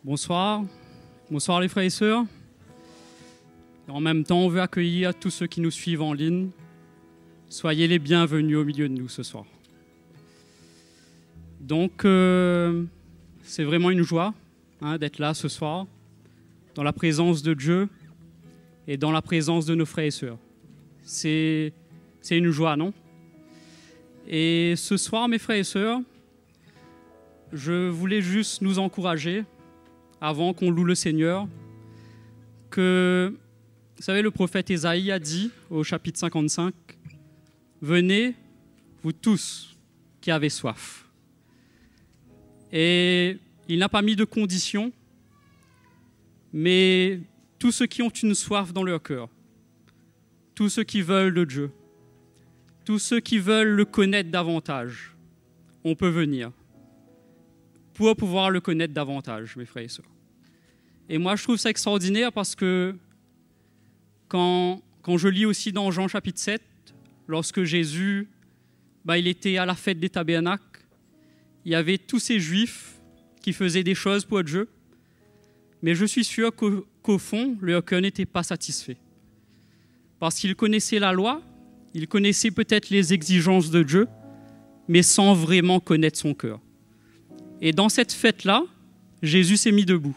Bonsoir, bonsoir les frères et sœurs. Et en même temps, on veut accueillir tous ceux qui nous suivent en ligne. Soyez les bienvenus au milieu de nous ce soir. Donc, c'est vraiment une joie d'être là ce soir, dans la présence de Dieu et dans la présence de nos frères et sœurs. C'est une joie, non? Et ce soir, mes frères et sœurs, je voulais juste nous encourager, avant qu'on loue le Seigneur, que, vous savez, le prophète Ésaïe a dit au chapitre 55, « Venez, vous tous qui avez soif. » Et il n'a pas mis de conditions, mais tous ceux qui ont une soif dans leur cœur, tous ceux qui veulent de Dieu, tous ceux qui veulent le connaître davantage, on peut venir pour pouvoir le connaître davantage, mes frères et sœurs. Et moi, je trouve ça extraordinaire parce que quand je lis aussi dans Jean chapitre 7, lorsque Jésus, il était à la fête des tabernacles, il y avait tous ces Juifs qui faisaient des choses pour Dieu, mais je suis sûr qu'au fond, leur cœur n'était pas satisfait. Parce qu'ils connaissaient la loi, ils connaissaient peut-être les exigences de Dieu, mais sans vraiment connaître son cœur. Et dans cette fête-là, Jésus s'est mis debout.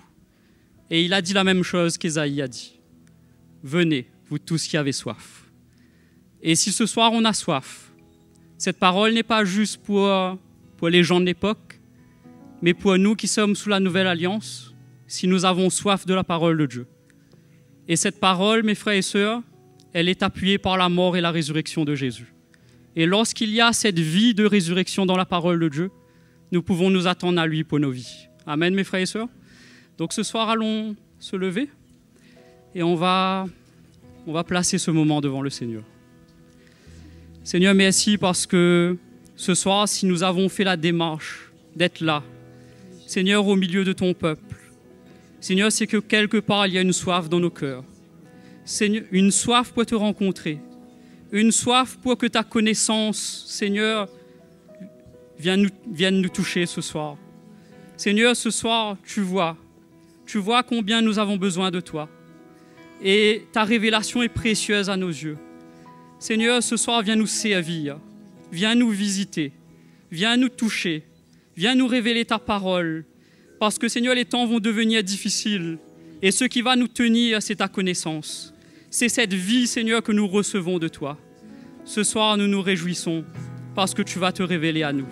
Et il a dit la même chose qu'Ésaïe a dit. « Venez, vous tous qui avez soif. » Et si ce soir on a soif, cette parole n'est pas juste pour les gens de l'époque, mais pour nous qui sommes sous la nouvelle alliance, si nous avons soif de la parole de Dieu. Et cette parole, mes frères et sœurs, elle est appuyée par la mort et la résurrection de Jésus. Et lorsqu'il y a cette vie de résurrection dans la parole de Dieu, nous pouvons nous attendre à lui pour nos vies. Amen, mes frères et sœurs. Donc ce soir, allons se lever et on va placer ce moment devant le Seigneur. Seigneur, merci parce que ce soir, si nous avons fait la démarche d'être là, Seigneur, au milieu de ton peuple, Seigneur, c'est que quelque part, il y a une soif dans nos cœurs. Seigneur, une soif pour te rencontrer, une soif pour que ta connaissance, Seigneur, vienne nous toucher ce soir. Seigneur, ce soir, tu vois combien nous avons besoin de toi. Et ta révélation est précieuse à nos yeux. Seigneur, ce soir, viens nous servir, viens nous visiter, viens nous toucher, viens nous révéler ta parole. Parce que, Seigneur, les temps vont devenir difficiles. Et ce qui va nous tenir, c'est ta connaissance. C'est cette vie, Seigneur, que nous recevons de toi. Ce soir, nous nous réjouissons parce que tu vas te révéler à nous.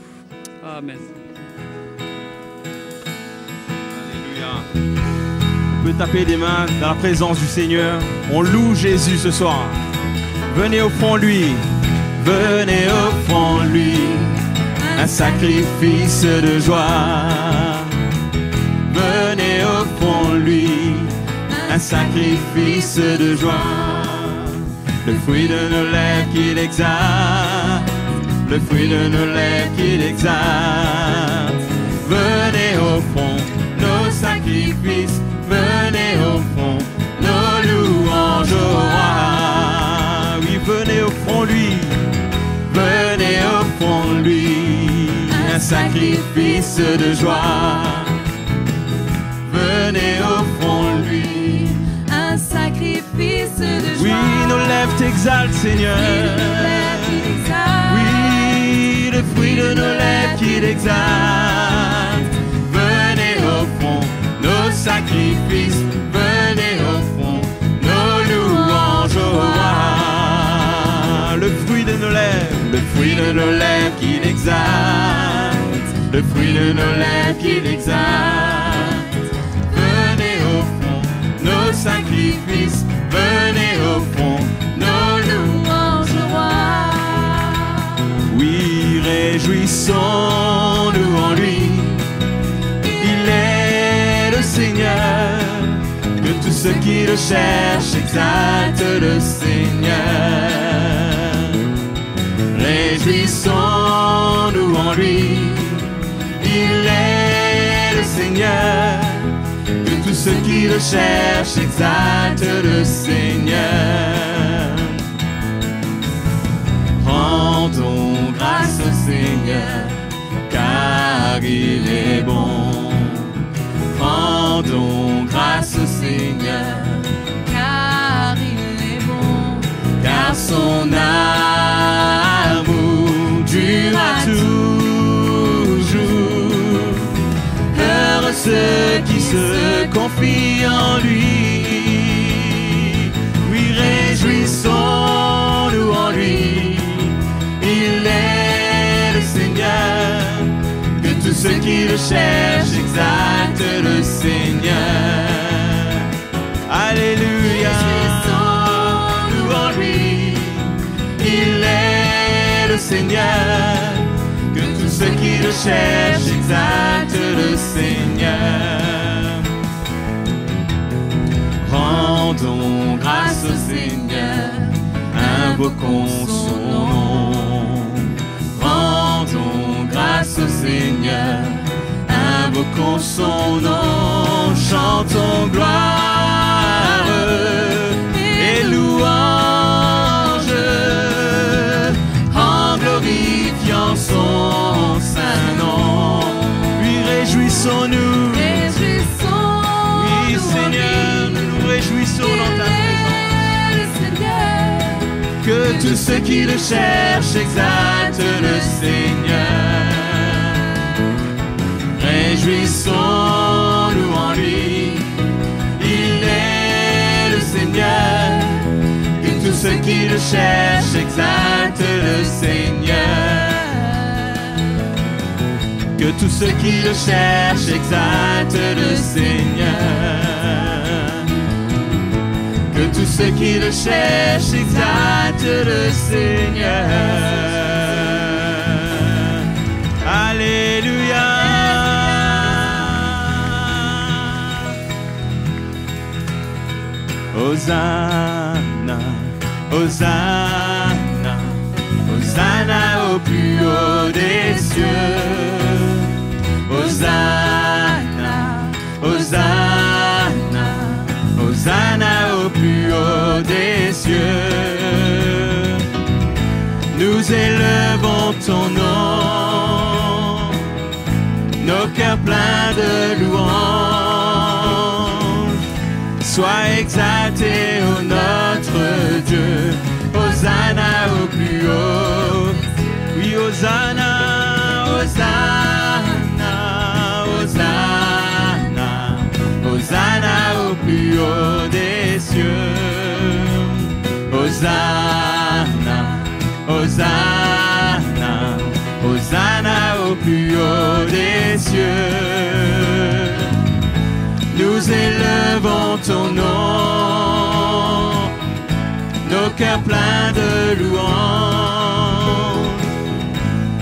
Amen. Alléluia. On peut taper des mains dans la présence du Seigneur. On loue Jésus ce soir. Venez offrons-lui. Venez offrons-lui un sacrifice de joie. Venez offrons-lui un sacrifice de joie. Le fruit de nos lèvres qu'il exalte. Le fruit de nos lèvres qu'il exalte. Venez offrons nos sacrifices. Venez offrons nos louanges au roi. Oui, venez offrons-lui. Venez offrons-lui un sacrifice de joie. Venez offrons-lui un sacrifice de joie. Oui, nos lèvres t'exaltent, Seigneur. Oui, le fruit de nos lèvres qui l'exalte. Venez offrons nos sacrifices. Venez offrons nos louanges au roi. Le fruit de nos lèvres, le fruit de nos lèvres qui l'exalte. Le fruit de nos lèvres qui l'exalte. Venez offrons nos sacrifices. Venez offrons nos louanges au roi. Oui, réjouissons-nous en lui. Il est le Seigneur. Que tous ceux qui le cherchent exaltent le Seigneur. Réjouissons-nous en lui. Il est le Seigneur. Que tous ceux qui le cherchent exaltent le Seigneur. Rendons grâce au Seigneur, car il est bon. Rendons Rendons grâce au Seigneur, car il est bon, car son amour durera toujours. Heureux ceux qui se confient en lui. Oui, réjouissons-nous en lui. Il est le Seigneur. Que tous ceux qui le cherchent exaltent le Seigneur. Alléluia. Réjouissons-nous en lui. Il est le Seigneur. Que tous ceux qui le cherchent exaltent le Seigneur. Rendons grâce au Seigneur, invoquons son nom. Rendons grâce au Seigneur, invoquons son nom. Chantons gloire et louange en glorifiant son saint nom. Lui réjouissons-nous. Oui, Seigneur, nous nous réjouissons dans ta présence. Que tous ceux qui le cherchent exaltent le Seigneur. Réjouissons-nous en lui. Il est le Seigneur. Que tous ceux qui le cherchent exaltent le Seigneur. Que tous ceux qui le cherchent exaltent le Seigneur. Que tous ceux qui le cherchent exaltent le Seigneur. Alléluia. Hosanna, Hosanna, Hosanna au plus haut des cieux. Hosanna, Hosanna, Hosanna au plus haut des cieux. Nous élevons ton nom, nos cœurs pleins de louanges. Sois exalté, ô notre Dieu. Hosanna au plus haut. Oui, Hosanna, Hosanna, Hosanna, Hosanna au plus haut des cieux. Hosanna, Hosanna, Hosanna au plus haut des cieux. Nous élevons ton nom, nos cœurs pleins de louanges.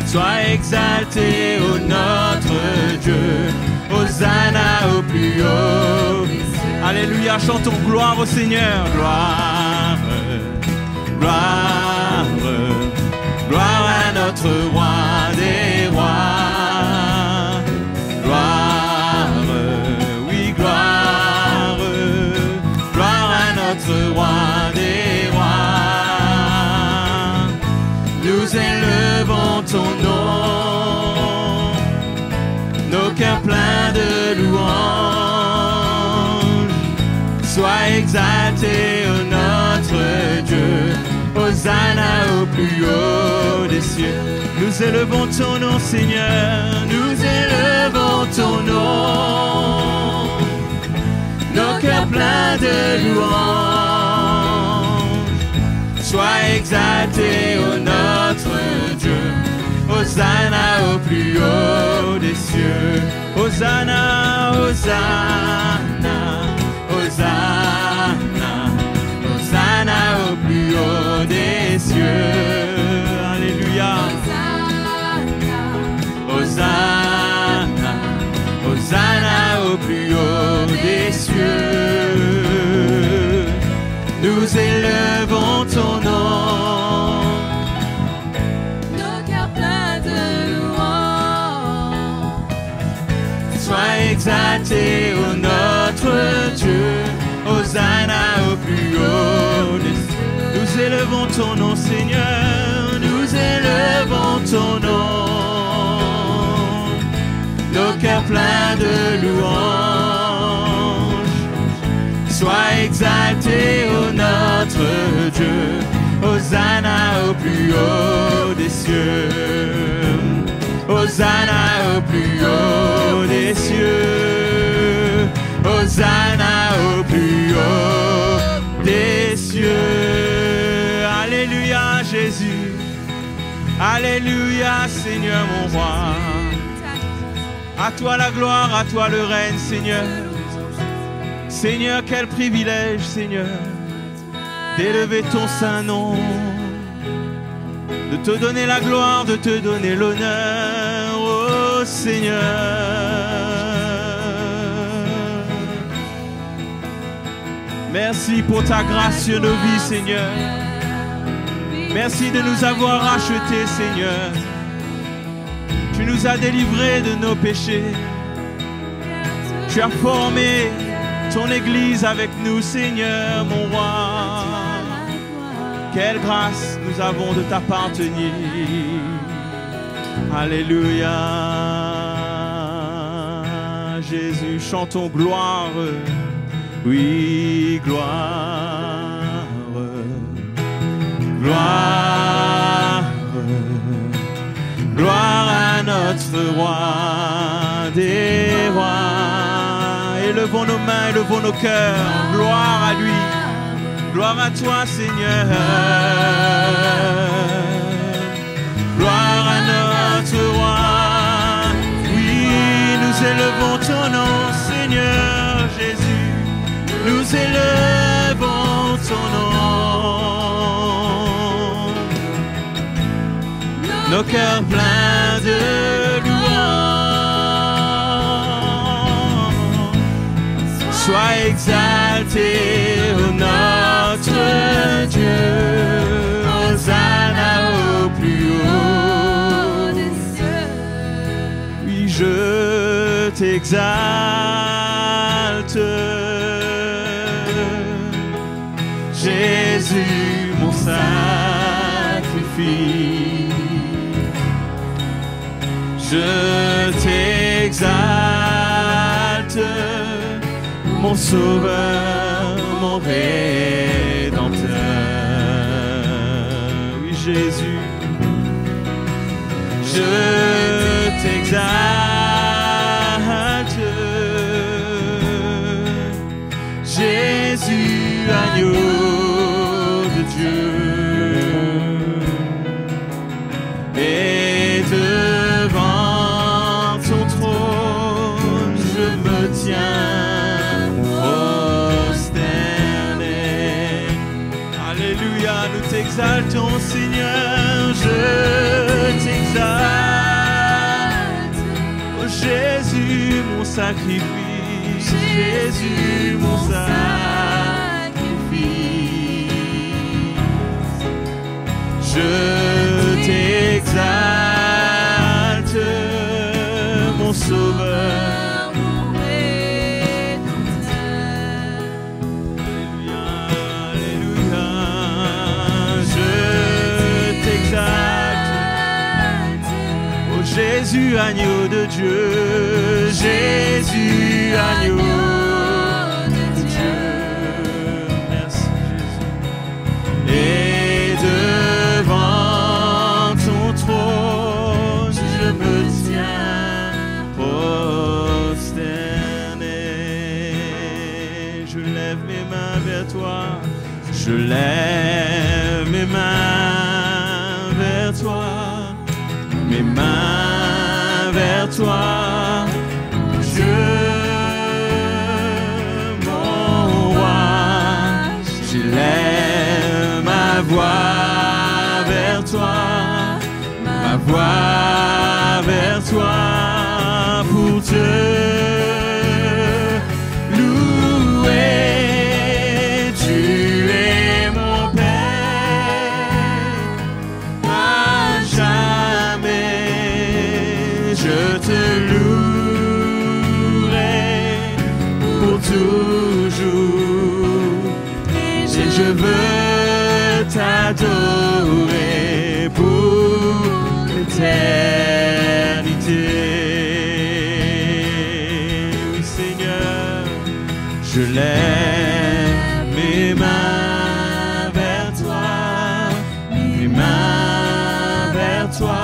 Sois exalté, ô notre Dieu. Hosanna au plus haut. Alléluia, chantons gloire au Seigneur. Gloire, gloire, gloire à notre roi des rois. Gloire, oui, gloire, gloire à notre roi des rois. Nous élevons ton nom, nos cœurs pleins de louanges. Sois exalté, ô notre Dieu. Hosanna au plus haut des cieux. Nous élevons ton nom, Seigneur. Nous élevons ton nom, nos cœurs pleins de louanges. Sois exalté, ô notre Dieu. Hosanna au plus haut des cieux. Hosanna, Hosanna, Hosanna, Hosanna au plus haut des cieux. Alléluia. Hosanna, Hosanna au plus haut des cieux. Nous élevons ton nom, nos cœurs pleins de louanges. sois exalté, ô notre Dieu. Hosanna au plus haut des cieux. Nous élevons ton nom, Seigneur. Nous élevons ton nom, nos cœurs pleins de louanges. exalté, ô notre Dieu. Hosanna au plus haut des cieux. Hosanna au plus haut des cieux. Hosanna au plus haut des cieux. Alléluia Jésus. Alléluia Seigneur mon roi. À toi la gloire, à toi le règne Seigneur. Seigneur, quel privilège Seigneur d'élever ton saint nom, de te donner la gloire, de te donner l'honneur, ô Seigneur. Merci pour ta grâce sur nos vies, Seigneur. Merci de nous avoir rachetés, Seigneur. Tu nous as délivrés de nos péchés. Tu as formé ton Église avec nous, Seigneur, mon roi. Quelle grâce nous avons de t'appartenir. Alléluia. Jésus, chantons gloire. Oui, gloire. Gloire. Gloire à notre roi des rois. Élevons nos mains, élevons nos cœurs. Gloire à lui. Gloire à toi, Seigneur. Gloire à notre roi. Oui, nous élevons ton nom, Seigneur Jésus. Nous élevons ton nom. Nos cœurs pleins de louanges. Sois exalté, ô notre Dieu. Hosanna au plus haut des cieux. Oui, je t'exalte. Jésus, mon sacrifice. Je t'exalte, mon sauveur, mon rédempteur. Oui, Jésus, je t'exalte. Jésus, agneau de Dieu. Et devant ton trône, je me tiens prosterné. Alléluia, nous t'exaltons, Seigneur, je t'exalte. Oh Jésus, mon sacrifice, Jésus, mon sacrifice. Je t'exalte, mon sauveur, mon rédempteur. Alléluia, alléluia. Je t'exalte, oh Jésus, agneau de Dieu. Jésus, agneau de Dieu. Merci Jésus. Et devant ton trône, je me tiens prosterné. Je lève mes mains vers toi. Je lève mes mains vers toi. Mes mains vers toi. Dieu, mon roi. J'élève ma voix vers toi. Ma voix vers toi pour te louer. Tu es mon Père, à jamais je te louerai pour toujours. Et je veux t'adorer pour l'éternité. Oui Seigneur, je lève mes mains vers toi, mes mains vers toi.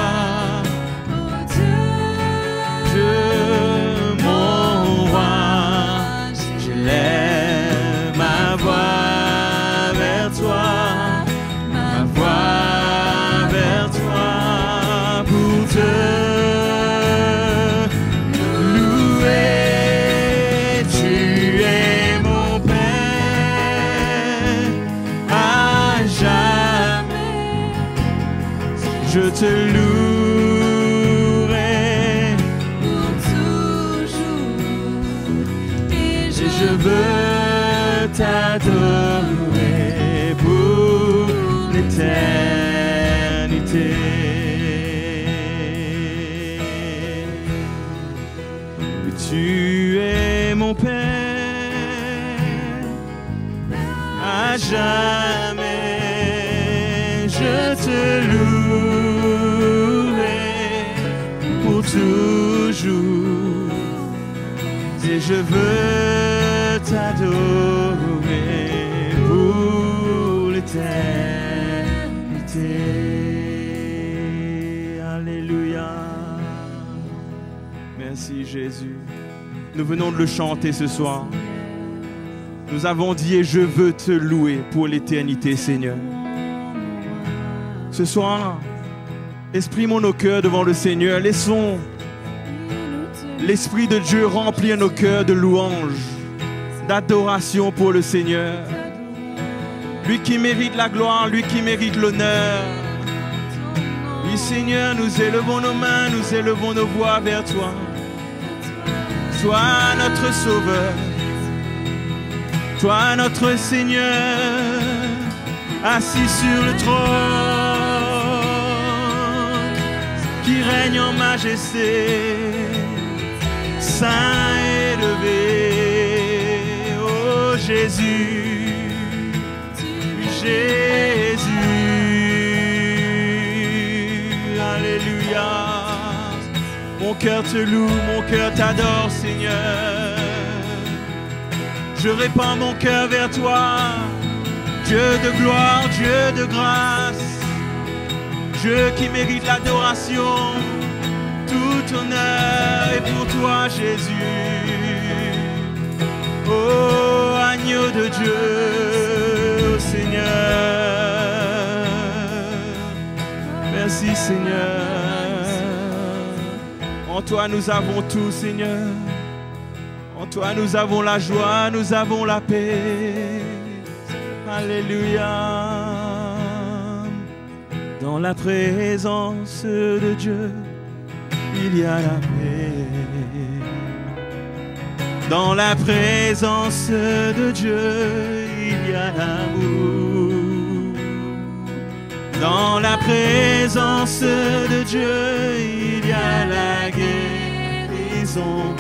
Dieu, mon roi, j'élève ma voix vers toi, ma voix vers toi pour te louer. Tu es mon Père à jamais. Je te louerai pour toujours. Et et je veux t'adorer pour l'éternité. Tu es mon Père à jamais. Je te louerai pour toujours. Et je veux t'adorer pour l'éternité. Alléluia. Merci Jésus. Nous venons de le chanter ce soir. Nous avons dit et je veux te louer pour l'éternité, Seigneur. Ce soir, exprimons nos cœurs devant le Seigneur. Laissons l'Esprit de Dieu remplir nos cœurs de louanges, d'adoration pour le Seigneur. Lui qui mérite la gloire, lui qui mérite l'honneur. Oui, Seigneur, nous élevons nos mains, nous élevons nos voix vers toi. Toi, notre Sauveur. Toi, notre Seigneur, assis sur le trône, qui règne en majesté, saint et élevé. Oh Jésus, Jésus, alléluia. Mon cœur te loue, mon cœur t'adore, Seigneur. Je répands mon cœur vers toi, Dieu de gloire, Dieu de grâce, Dieu qui mérite l'adoration, tout honneur est pour toi, Jésus. Oh, agneau de Dieu, Seigneur. Merci, Seigneur. En toi nous avons tout, Seigneur. En toi nous avons la joie, nous avons la paix. Alléluia. Dans la présence de Dieu, il y a la paix. Dans la présence de Dieu, il y a l'amour. Dans la présence de Dieu, il y a la guérison.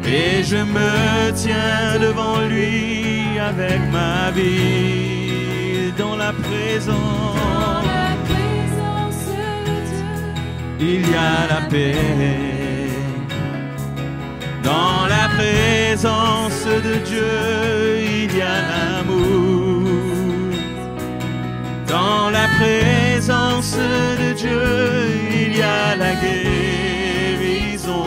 Et je me tiens devant lui avec ma vie. Dans la présence de Dieu, il y a la paix. Dans la présence de Dieu, il y a l'amour. Dans la présence de Dieu, il y a la guérison.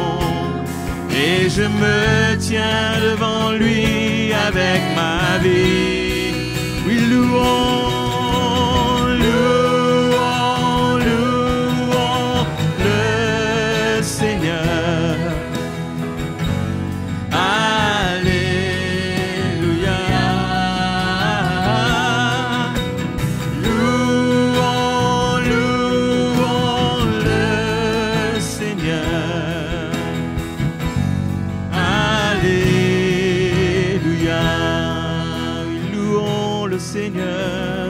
Et je me tiens devant lui avec ma vie. Oui, louons, louons, louons le Seigneur. Alléluia. Louons, louons le Seigneur. Alléluia. Louons le Seigneur.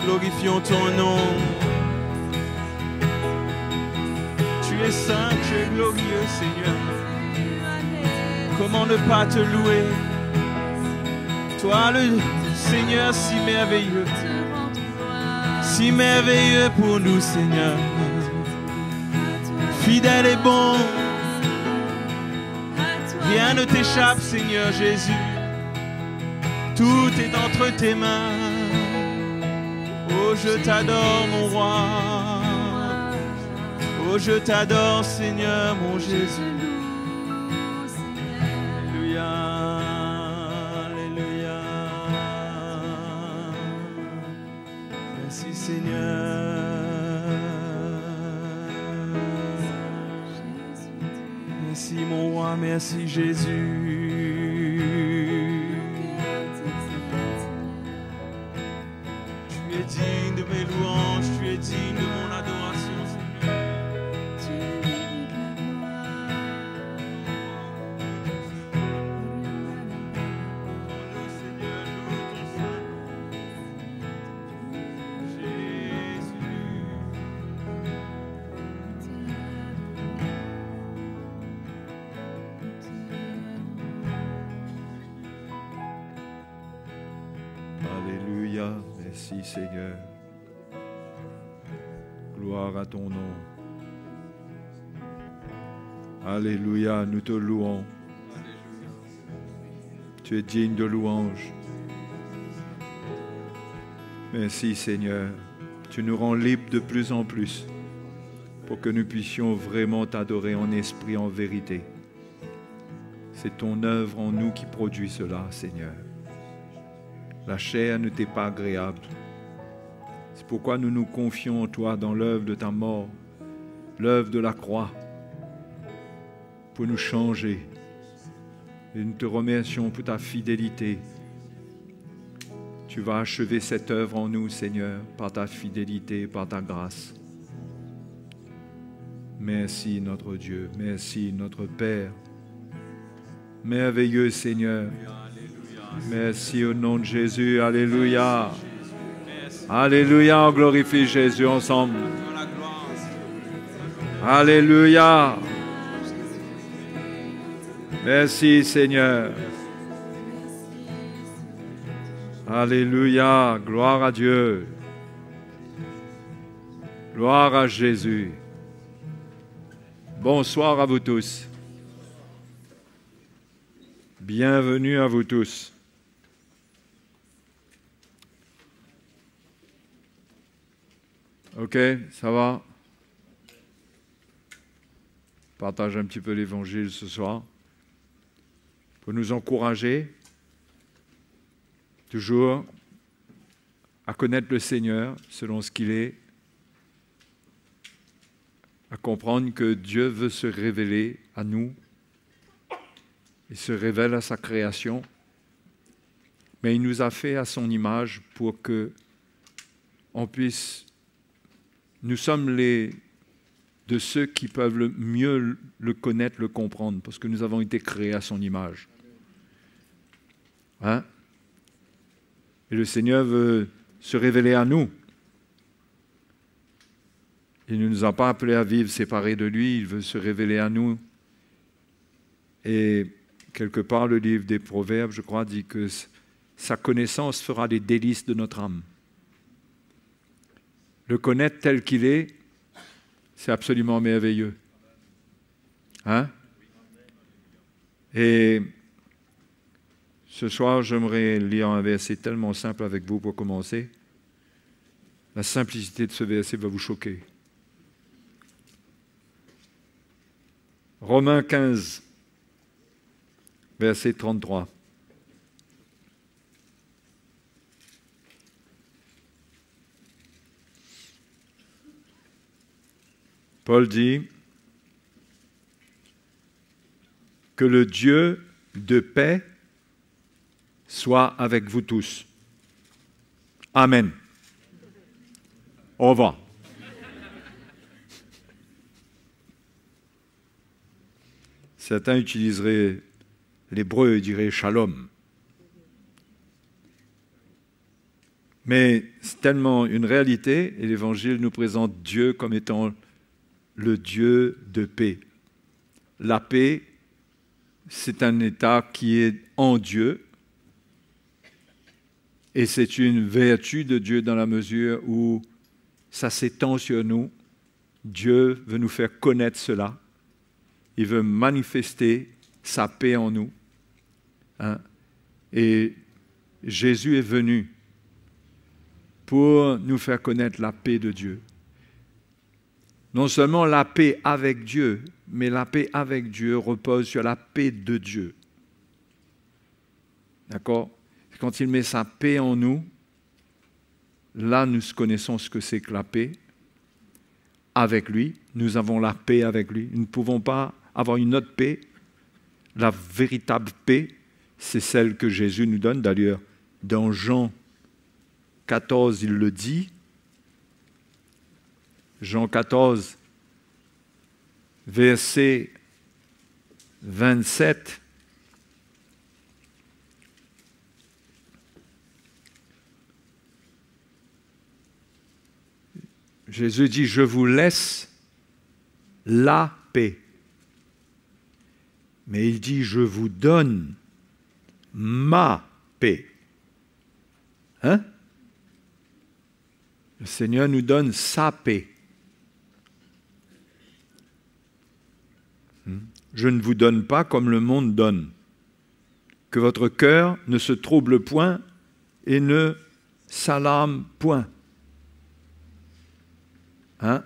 glorifions ton nom. Tu es saint, tu es glorieux, Seigneur. Comment ne pas te louer? Toi, le Seigneur, si merveilleux pour nous, Seigneur. Fidèle et bon, rien ne t'échappe, Seigneur Jésus. Tout est entre tes mains. Oh, je t'adore, mon roi. Oh, je t'adore, Seigneur, mon Jésus. Alléluia, alléluia. Merci, Seigneur. Merci, mon roi, merci, Jésus. Tu es digne de mes louanges, tu es digne de mon adoration, Seigneur. Alléluia, merci Seigneur. Gloire à ton nom. Alléluia, nous te louons. Tu es digne de louange. Merci Seigneur. Tu nous rends libres de plus en plus pour que nous puissions vraiment t'adorer en esprit, en vérité. C'est ton œuvre en nous qui produit cela, Seigneur. La chair ne t'est pas agréable. C'est pourquoi nous nous confions en toi dans l'œuvre de ta mort, l'œuvre de la croix, pour nous changer. Et nous te remercions pour ta fidélité. Tu vas achever cette œuvre en nous, Seigneur, par ta fidélité, par ta grâce. Merci, notre Dieu. Merci, notre Père. Merveilleux Seigneur. Merci au nom de Jésus. Alléluia. Alléluia. On glorifie Jésus ensemble. Alléluia. Merci Seigneur. Alléluia. Gloire à Dieu. Gloire à Jésus. Bonsoir à vous tous. Bienvenue à vous tous. Ok, ça va? Partage un petit peu l'évangile ce soir pour nous encourager toujours à connaître le Seigneur selon ce qu'il est, à comprendre que Dieu veut se révéler à nous. Il se révèle à sa création, mais il nous a fait à son image pour que on puisse. Nous sommes de ceux qui peuvent le mieux le connaître, le comprendre, parce que nous avons été créés à son image. Hein? Et le Seigneur veut se révéler à nous. Il ne nous a pas appelés à vivre séparés de lui, il veut se révéler à nous. Et quelque part, le livre des Proverbes, je crois, dit que sa connaissance fera des délices de notre âme. Le connaître tel qu'il est, c'est absolument merveilleux. Hein? Et ce soir, j'aimerais lire un verset tellement simple avec vous pour commencer. La simplicité de ce verset va vous choquer. Romains 15, verset 33. Paul dit que le Dieu de paix soit avec vous tous. Amen. Au revoir. Certains utiliseraient l'hébreu et diraient shalom. Mais c'est tellement une réalité, et l'Évangile nous présente Dieu comme étant le Dieu de paix. La paix, c'est un état qui est en Dieu, et c'est une vertu de Dieu dans la mesure où ça s'étend sur nous. Dieu veut nous faire connaître cela. Il veut manifester sa paix en nous. Hein? Et Jésus est venu pour nous faire connaître la paix de Dieu. Non seulement la paix avec Dieu, mais la paix avec Dieu repose sur la paix de Dieu. D'accord? Quand il met sa paix en nous, là nous connaissons ce que c'est que la paix. Avec lui, nous avons la paix avec lui. Nous ne pouvons pas avoir une autre paix. La véritable paix, c'est celle que Jésus nous donne. D'ailleurs, dans Jean 14, il le dit. Jean 14, verset 27. Jésus dit, je vous laisse la paix. Mais il dit, je vous donne ma paix. Hein? Le Seigneur nous donne sa paix. Je ne vous donne pas comme le monde donne. Que votre cœur ne se trouble point et ne s'alarme point. Hein?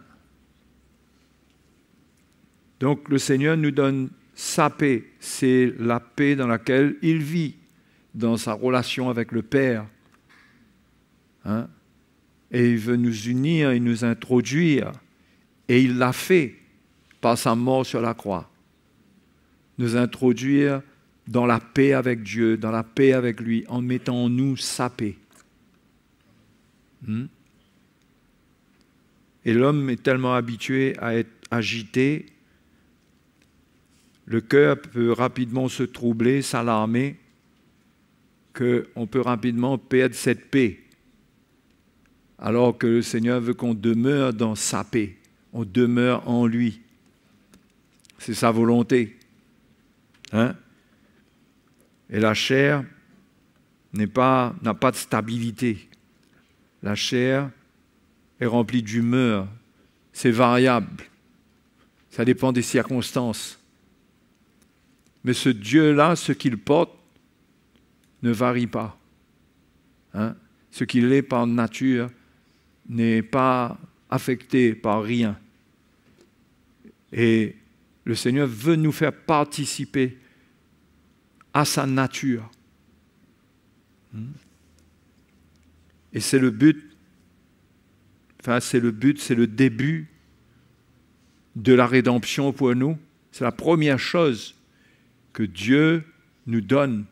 Donc le Seigneur nous donne sa paix. C'est la paix dans laquelle il vit, dans sa relation avec le Père. Hein? Et il veut nous unir et nous introduire. Et il l'a fait par sa mort sur la croix. Nous introduire dans la paix avec Dieu, dans la paix avec lui, en mettant en nous sa paix. Et l'homme est tellement habitué à être agité, le cœur peut rapidement se troubler, s'alarmer, qu'on peut rapidement perdre cette paix. Alors que le Seigneur veut qu'on demeure dans sa paix, on demeure en lui. C'est sa volonté. Hein? Et la chair n'a pas de stabilité. La chair est remplie d'humeur. C'est variable. Ça dépend des circonstances. Mais ce Dieu-là, ce qu'il porte, ne varie pas. Hein? Ce qu'il est par nature n'est pas affecté par rien. Et le Seigneur veut nous faire participer à sa nature. Et c'est le but, c'est le début de la rédemption pour nous. C'est la première chose que Dieu nous donne,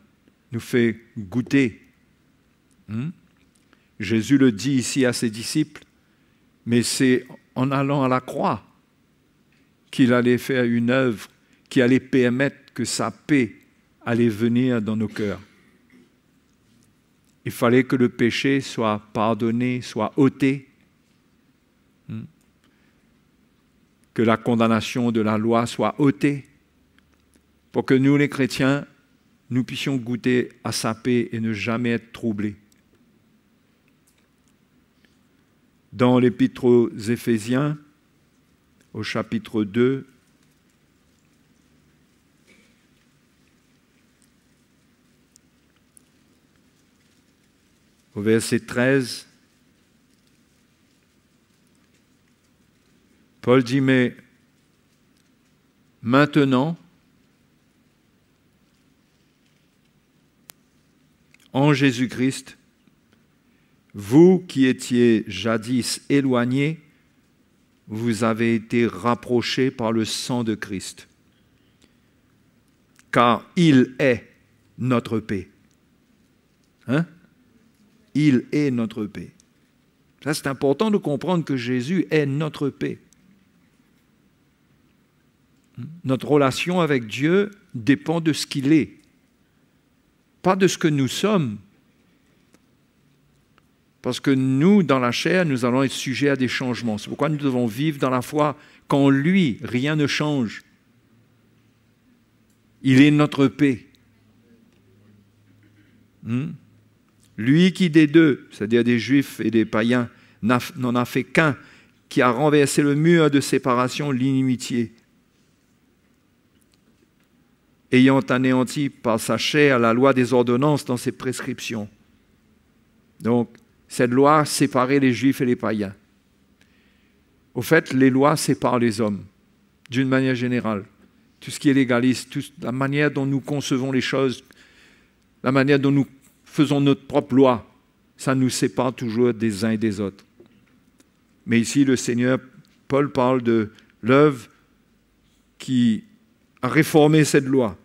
nous fait goûter. Jésus le dit ici à ses disciples, mais c'est en allant à la croix qu'il allait faire une œuvre qui allait permettre que sa paix allait venir dans nos cœurs. Il fallait que le péché soit pardonné, soit ôté, que la condamnation de la loi soit ôtée, pour que nous, les chrétiens, nous puissions goûter à sa paix et ne jamais être troublés. Dans l'Épître aux Éphésiens, au chapitre 2, au verset 13, Paul dit, mais maintenant, en Jésus-Christ, vous qui étiez jadis éloignés, vous avez été rapprochés par le sang de Christ, car il est notre paix. Hein? Il est notre paix. Là, c'est important de comprendre que Jésus est notre paix. Notre relation avec Dieu dépend de ce qu'il est, pas de ce que nous sommes. Parce que nous, dans la chair, nous allons être sujets à des changements. C'est pourquoi nous devons vivre dans la foi. Qu'en lui, rien ne change. Il est notre paix. Lui qui des deux, c'est-à-dire des Juifs et des païens, n'en a fait qu'un, qui a renversé le mur de séparation, l'inimitié, ayant anéanti par sa chair la loi des ordonnances dans ses prescriptions. Donc, cette loi séparait les Juifs et les païens. Au fait, les lois séparent les hommes, d'une manière générale. Tout ce qui est légaliste, la manière dont nous concevons les choses, la manière dont nous faisons notre propre loi, ça nous sépare toujours des uns et des autres. Mais ici, le Seigneur, Paul parle de l'œuvre qui a réformé cette loi.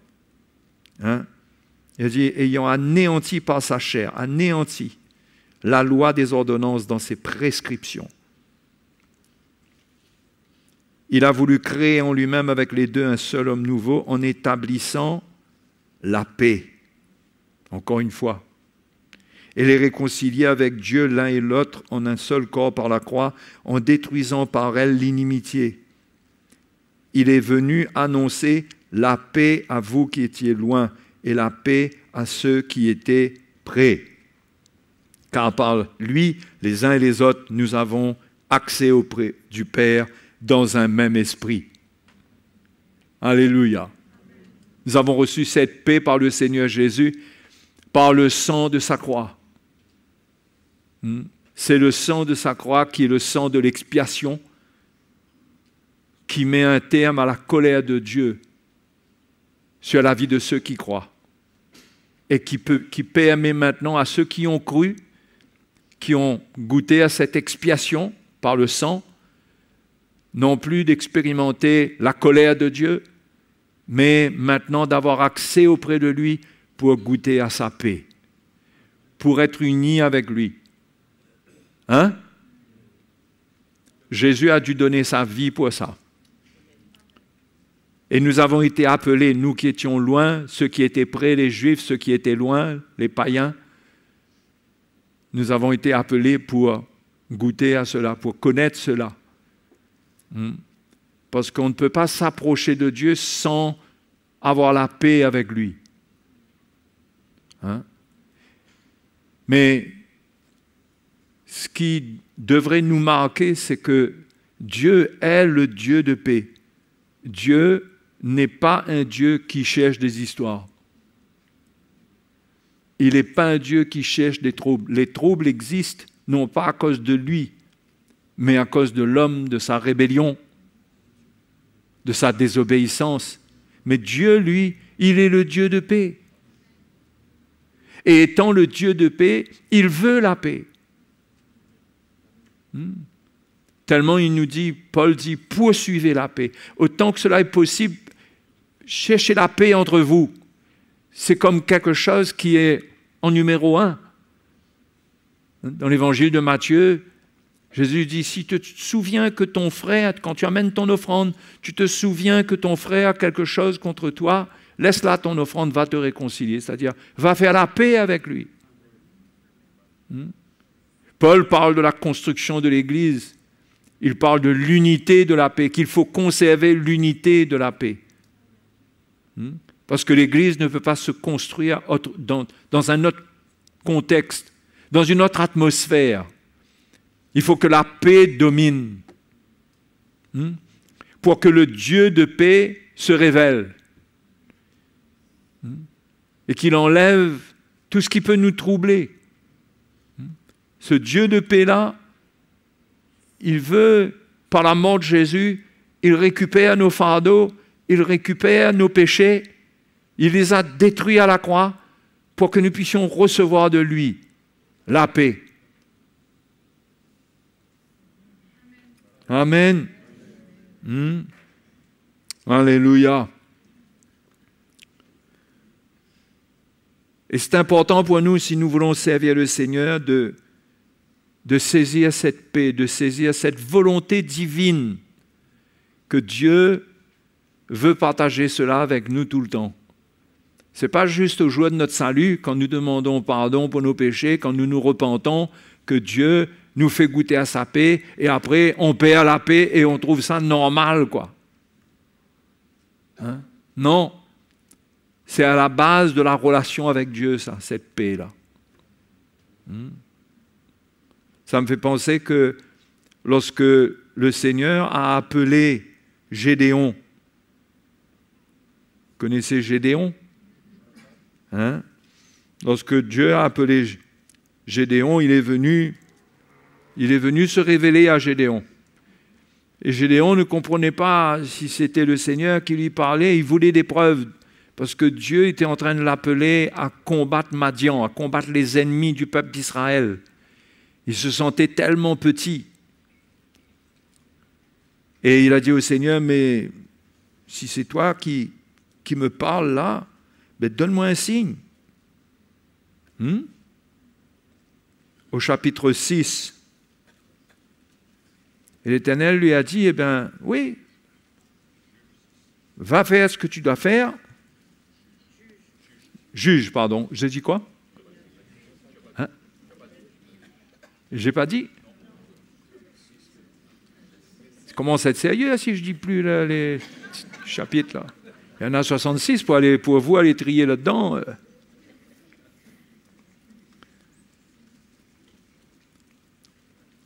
Il dit, ayant anéanti par sa chair, anéanti la loi des ordonnances dans ses prescriptions. Il a voulu créer en lui-même avec les deux un seul homme nouveau en établissant la paix, encore une fois, et les réconcilier avec Dieu l'un et l'autre en un seul corps par la croix, en détruisant par elle l'inimitié. Il est venu annoncer la paix à vous qui étiez loin et la paix à ceux qui étaient près. Car par lui, les uns et les autres, nous avons accès auprès du Père dans un même esprit. Alléluia. Nous avons reçu cette paix par le Seigneur Jésus, par le sang de sa croix. C'est le sang de sa croix qui est le sang de l'expiation, qui met un terme à la colère de Dieu sur la vie de ceux qui croient et qui permet maintenant à ceux qui ont cru, qui ont goûté à cette expiation par le sang, non plus d'expérimenter la colère de Dieu, mais maintenant d'avoir accès auprès de lui pour goûter à sa paix, pour être unis avec lui. Jésus a dû donner sa vie pour ça. Et nous avons été appelés, nous qui étions loin, ceux qui étaient près, les Juifs, ceux qui étaient loin, les païens, nous avons été appelés pour goûter à cela, pour connaître cela. Parce qu'on ne peut pas s'approcher de Dieu sans avoir la paix avec lui. Mais ce qui devrait nous marquer, c'est que Dieu est le Dieu de paix. Dieu n'est pas un Dieu qui cherche des histoires. Il n'est pas un Dieu qui cherche des troubles. Les troubles existent, non pas à cause de lui, mais à cause de l'homme, de sa rébellion, de sa désobéissance. Mais Dieu, lui, il est le Dieu de paix. Et étant le Dieu de paix, il veut la paix. Tellement il nous dit, Paul dit, poursuivez la paix. Autant que cela est possible, cherchez la paix entre vous. C'est comme quelque chose qui est en numéro 1. Dans l'évangile de Matthieu, Jésus dit, si tu te souviens que ton frère, quand tu amènes ton offrande, tu te souviens que ton frère a quelque chose contre toi, laisse là ton offrande, va te réconcilier, c'est-à-dire va faire la paix avec lui. Paul parle de la construction de l'Église. Il parle de l'unité de la paix, qu'il faut conserver l'unité de la paix. Parce que l'Église ne peut pas se construire dans un autre contexte, dans une autre atmosphère. Il faut que la paix domine pour que le Dieu de paix se révèle et qu'il enlève tout ce qui peut nous troubler. Ce Dieu de paix-là, il veut, par la mort de Jésus, il récupère nos fardeaux, il récupère nos péchés, il les a détruits à la croix pour que nous puissions recevoir de lui la paix. Amen. Alléluia. Et c'est important pour nous, si nous voulons servir le Seigneur, de saisir cette paix, de saisir cette volonté divine que Dieu veut partager cela avec nous tout le temps. Ce n'est pas juste au jour de notre salut, quand nous demandons pardon pour nos péchés, quand nous nous repentons, que Dieu nous fait goûter à sa paix et après on perd la paix et on trouve ça normal, quoi. Hein? Non. C'est à la base de la relation avec Dieu, ça, cette paix-là. Ça me fait penser que lorsque le Seigneur a appelé Gédéon, vous connaissez Gédéon? Hein? Lorsque Dieu a appelé Gédéon, il est venu se révéler à Gédéon. Et Gédéon ne comprenait pas si c'était le Seigneur qui lui parlait, il voulait des preuves, parce que Dieu était en train de l'appeler à combattre Madian, à combattre les ennemis du peuple d'Israël. Il se sentait tellement petit. Et il a dit au Seigneur, mais si c'est toi qui me parles là, ben donne-moi un signe. Au chapitre 6, et l'Éternel lui a dit, eh bien, oui, va faire ce que tu dois faire. Juge, pardon. J'ai dit quoi? Hein? J'ai pas dit. Ça commence à être sérieux si je dis plus là, les chapitres là. Il y en a 66 pour vous aller trier là-dedans.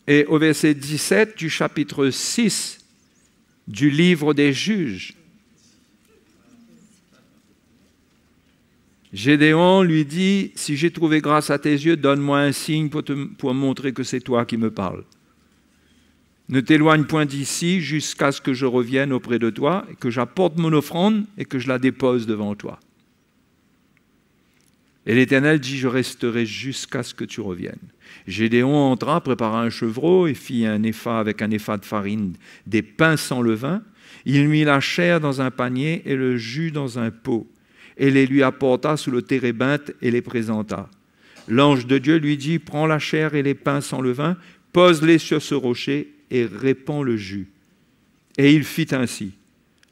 Et au verset 17 du chapitre 6 du livre des Juges, Gédéon lui dit, si j'ai trouvé grâce à tes yeux, donne-moi un signe pour montrer que c'est toi qui me parles. Ne t'éloigne point d'ici jusqu'à ce que je revienne auprès de toi, et que j'apporte mon offrande et que je la dépose devant toi. Et l'Éternel dit, je resterai jusqu'à ce que tu reviennes. Gédéon entra, prépara un chevreau et fit un épha avec un épha de farine, des pains sans levain. Il mit la chair dans un panier et le jus dans un pot, et les lui apporta sous le térébinthe et les présenta. L'ange de Dieu lui dit, prends la chair et les pains sans levain, pose-les sur ce rocher et répands le jus. Et il fit ainsi.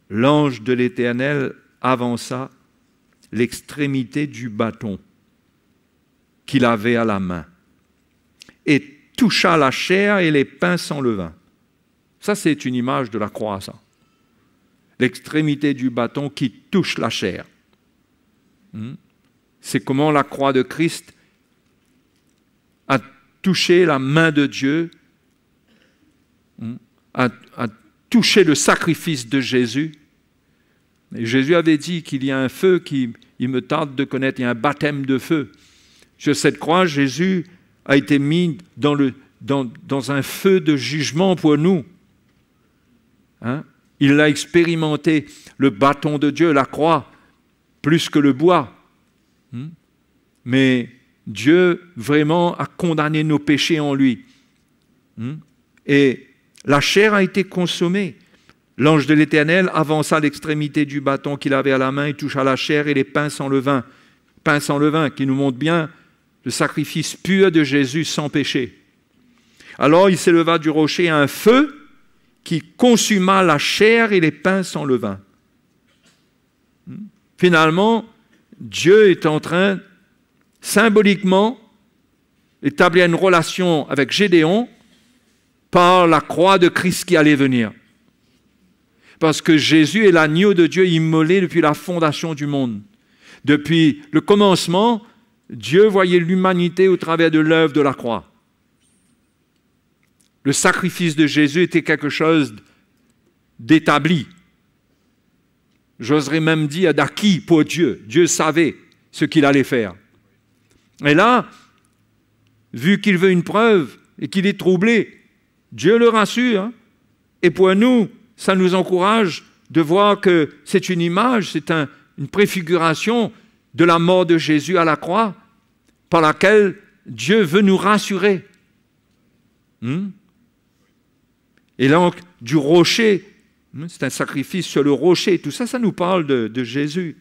L'ange de l'Éternel avança l'extrémité du bâton qu'il avait à la main et toucha la chair et les pains sans levain. Ça, c'est une image de la croix, ça. L'extrémité du bâton qui touche la chair. C'est comment la croix de Christ a touché la main de Dieu, a touché le sacrifice de Jésus. Et Jésus avait dit qu'il y a un feu qui, il me tarde de connaître, il y a un baptême de feu. Sur cette croix, Jésus a été mis dans un feu de jugement pour nous. Il a expérimenté le bâton de Dieu, la croix, plus que le bois. Mais Dieu vraiment a condamné nos péchés en lui. Et la chair a été consommée. L'ange de l'Éternel avança l'extrémité du bâton qu'il avait à la main et toucha la chair et les pains sans levain. Pains sans levain, qui nous montre bien le sacrifice pur de Jésus sans péché. Alors il s'éleva du rocher un feu qui consuma la chair et les pains sans levain. Finalement, Dieu est en train, symboliquement, d'établir une relation avec Gédéon par la croix de Christ qui allait venir. Parce que Jésus est l'agneau de Dieu immolé depuis la fondation du monde. Depuis le commencement, Dieu voyait l'humanité au travers de l'œuvre de la croix. Le sacrifice de Jésus était quelque chose d'établi. J'oserais même dire d'acquis pour Dieu. Dieu savait ce qu'il allait faire. Et là, vu qu'il veut une preuve et qu'il est troublé, Dieu le rassure. Et pour nous, ça nous encourage de voir que c'est une image, c'est une préfiguration de la mort de Jésus à la croix, par laquelle Dieu veut nous rassurer. Et donc, du rocher, c'est un sacrifice sur le rocher, tout ça, ça nous parle de Jésus.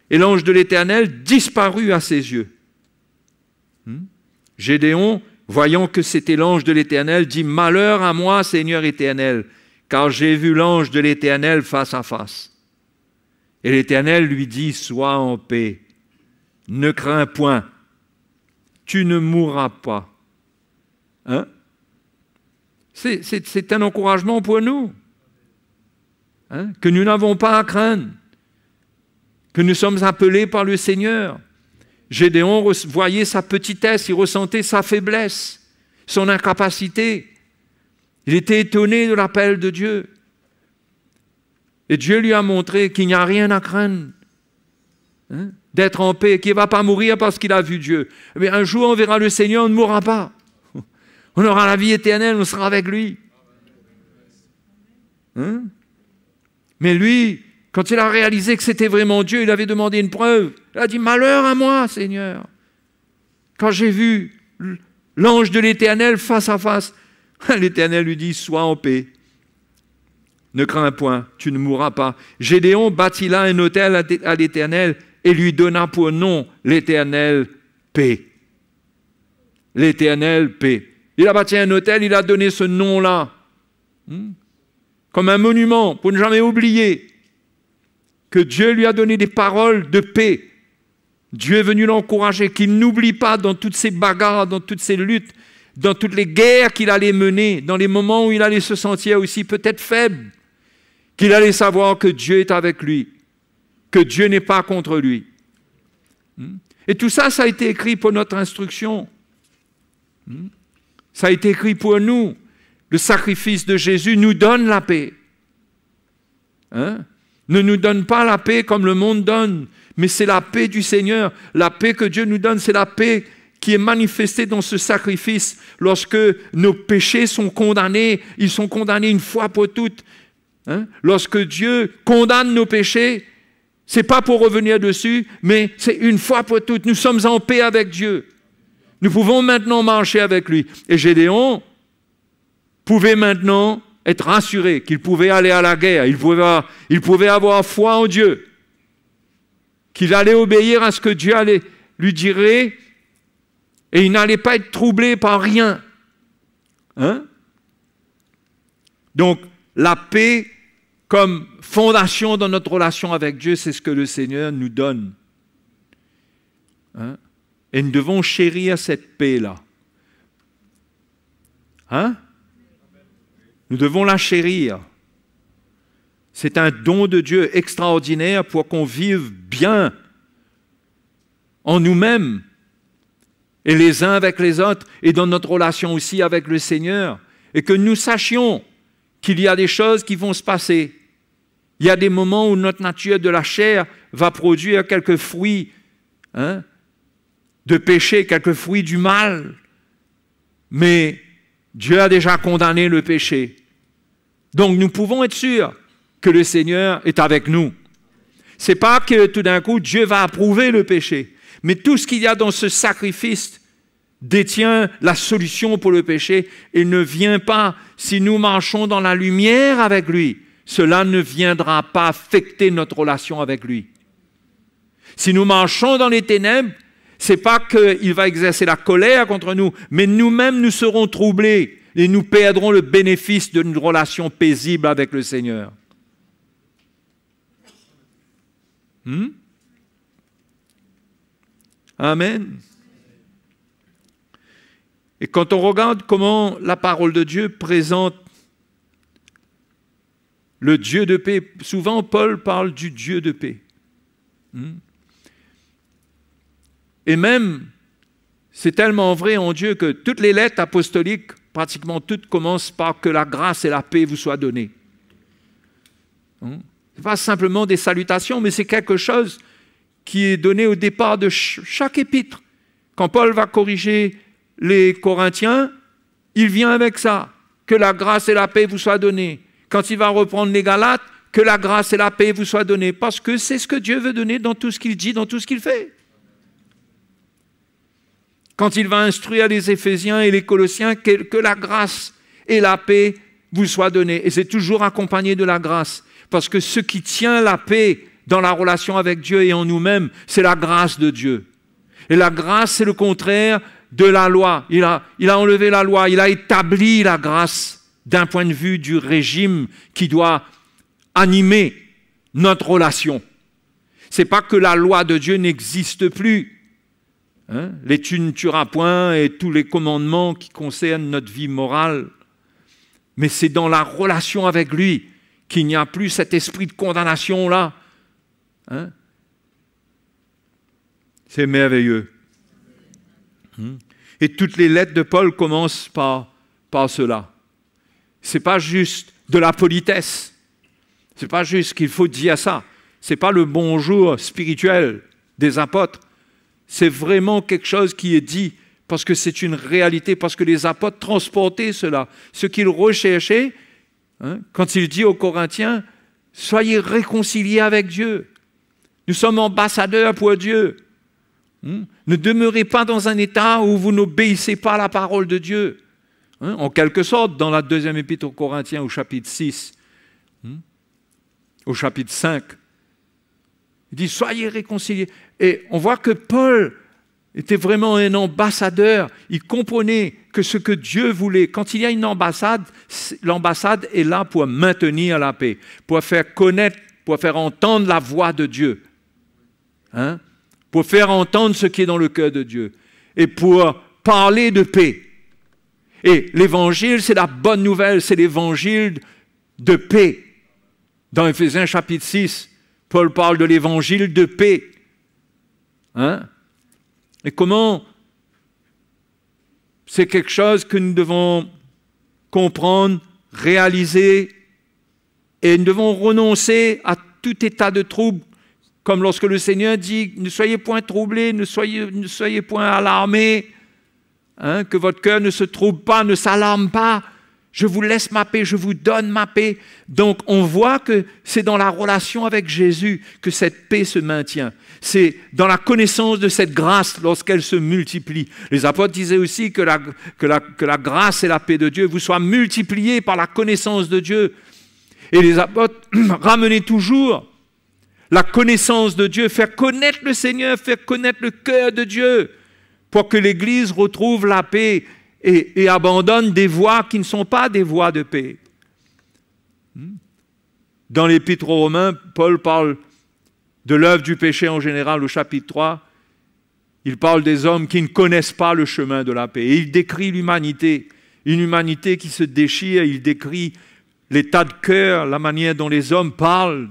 Et l'ange de l'Éternel disparut à ses yeux. Gédéon, voyant que c'était l'ange de l'Éternel, dit « Malheur à moi, Seigneur éternel, car j'ai vu l'ange de l'Éternel face à face. » Et l'Éternel lui dit, « Sois en paix, ne crains point, tu ne mourras pas. Hein? C'est un encouragement pour nous. Hein? Que nous n'avons pas à craindre. Que nous sommes appelés par le Seigneur. Gédéon voyait sa petitesse, il ressentait sa faiblesse, son incapacité. Il était étonné de l'appel de Dieu. Et Dieu lui a montré qu'il n'y a rien à craindre, hein, d'être en paix, qu'il ne va pas mourir parce qu'il a vu Dieu. Mais un jour, on verra le Seigneur, on ne mourra pas. On aura la vie éternelle, on sera avec lui. Hein? Mais lui, quand il a réalisé que c'était vraiment Dieu, il avait demandé une preuve. Il a dit, malheur à moi, Seigneur. Quand j'ai vu l'ange de l'Éternel face à face, l'Éternel lui dit, sois en paix. Ne crains point, tu ne mourras pas. Gédéon bâtit là un autel à l'Éternel et lui donna pour nom l'Éternel paix. L'Éternel paix. Il a bâti un autel, il a donné ce nom-là, comme un monument pour ne jamais oublier que Dieu lui a donné des paroles de paix. Dieu est venu l'encourager, qu'il n'oublie pas dans toutes ces bagarres, dans toutes ces luttes, dans toutes les guerres qu'il allait mener, dans les moments où il allait se sentir aussi peut-être faible, qu'il allait savoir que Dieu est avec lui, que Dieu n'est pas contre lui. Et tout ça, ça a été écrit pour notre instruction. Ça a été écrit pour nous. Le sacrifice de Jésus nous donne la paix. Hein? Ne nous donne pas la paix comme le monde donne, mais c'est la paix du Seigneur. La paix que Dieu nous donne, c'est la paix qui est manifestée dans ce sacrifice. Lorsque nos péchés sont condamnés, ils sont condamnés une fois pour toutes. Hein? Lorsque Dieu condamne nos péchés, ce n'est pas pour revenir dessus, mais c'est une fois pour toutes. Nous sommes en paix avec Dieu. Nous pouvons maintenant marcher avec lui. Et Gédéon pouvait maintenant être rassuré qu'il pouvait aller à la guerre. Il pouvait avoir foi en Dieu. Qu'il allait obéir à ce que Dieu allait lui dire. Et il n'allait pas être troublé par rien. Hein? Donc, la paix comme fondation dans notre relation avec Dieu, c'est ce que le Seigneur nous donne. Hein? Et nous devons chérir cette paix-là. Hein? Nous devons la chérir. C'est un don de Dieu extraordinaire pour qu'on vive bien en nous-mêmes et les uns avec les autres et dans notre relation aussi avec le Seigneur. Et que nous sachions qu'il y a des choses qui vont se passer. Il y a des moments où notre nature de la chair va produire quelques fruits, hein, de péché, quelques fruits du mal. Mais Dieu a déjà condamné le péché. Donc nous pouvons être sûrs que le Seigneur est avec nous. Ce n'est pas que tout d'un coup Dieu va approuver le péché, mais tout ce qu'il y a dans ce sacrifice détient la solution pour le péché et ne vient pas, si nous marchons dans la lumière avec lui, cela ne viendra pas affecter notre relation avec lui. Si nous marchons dans les ténèbres, ce n'est pas qu'il va exercer la colère contre nous, mais nous-mêmes nous serons troublés et nous perdrons le bénéfice d'une relation paisible avec le Seigneur. Amen. Et quand on regarde comment la parole de Dieu présente le Dieu de paix, souvent Paul parle du Dieu de paix. Et même, c'est tellement vrai en Dieu que toutes les lettres apostoliques, pratiquement toutes, commencent par que la grâce et la paix vous soient données. Ce n'est pas simplement des salutations, mais c'est quelque chose qui est donné au départ de chaque épître. Quand Paul va corriger les Corinthiens, il vient avec ça, que la grâce et la paix vous soient données. Quand il va reprendre les Galates, que la grâce et la paix vous soient données, parce que c'est ce que Dieu veut donner dans tout ce qu'il dit, dans tout ce qu'il fait. Quand il va instruire les Éphésiens et les Colossiens, que la grâce et la paix vous soient données. Et c'est toujours accompagné de la grâce, parce que ce qui tient la paix dans la relation avec Dieu et en nous-mêmes, c'est la grâce de Dieu. Et la grâce, c'est le contraire de la loi. Il a enlevé la loi, il a établi la grâce d'un point de vue du régime qui doit animer notre relation. Ce n'est pas que la loi de Dieu n'existe plus. Hein? Les tu ne tueras point et tous les commandements qui concernent notre vie morale. Mais c'est dans la relation avec lui qu'il n'y a plus cet esprit de condamnation-là. Hein? C'est merveilleux. Et toutes les lettres de Paul commencent par cela. Ce n'est pas juste de la politesse. Ce n'est pas juste qu'il faut dire ça. Ce n'est pas le bonjour spirituel des apôtres. C'est vraiment quelque chose qui est dit parce que c'est une réalité, parce que les apôtres transportaient cela. Ce qu'ils recherchaient, hein, quand il dit aux Corinthiens, « Soyez réconciliés avec Dieu. Nous sommes ambassadeurs pour Dieu. Ne demeurez pas dans un état où vous n'obéissez pas à la parole de Dieu. » En quelque sorte, dans la deuxième épître aux Corinthiens, au chapitre 6, au chapitre 5, il dit « Soyez réconciliés ». Et on voit que Paul était vraiment un ambassadeur. Il comprenait que ce que Dieu voulait, quand il y a une ambassade, l'ambassade est là pour maintenir la paix, pour faire connaître, pour faire entendre la voix de Dieu, hein? Pour faire entendre ce qui est dans le cœur de Dieu et pour parler de paix. Et l'évangile, c'est la bonne nouvelle, c'est l'évangile de paix. Dans Éphésiens chapitre 6, Paul parle de l'évangile de paix. Hein? Et comment c'est quelque chose que nous devons comprendre, réaliser, et nous devons renoncer à tout état de trouble, comme lorsque le Seigneur dit « Ne soyez point troublés, ne soyez point alarmés, hein, que votre cœur ne se trouble pas, ne s'alarme pas. Je vous laisse ma paix, je vous donne ma paix. » Donc, on voit que c'est dans la relation avec Jésus que cette paix se maintient. C'est dans la connaissance de cette grâce lorsqu'elle se multiplie. Les apôtres disaient aussi que la grâce et la paix de Dieu vous soient multipliées par la connaissance de Dieu. Et les apôtres ramenaient toujours la connaissance de Dieu, faire connaître le Seigneur, faire connaître le cœur de Dieu, pour que l'Église retrouve la paix et abandonne des voies qui ne sont pas des voies de paix. Dans l'Épître aux Romains, Paul parle de l'œuvre du péché en général au chapitre 3. Il parle des hommes qui ne connaissent pas le chemin de la paix. Et il décrit l'humanité, une humanité qui se déchire. Il décrit l'état de cœur, la manière dont les hommes parlent.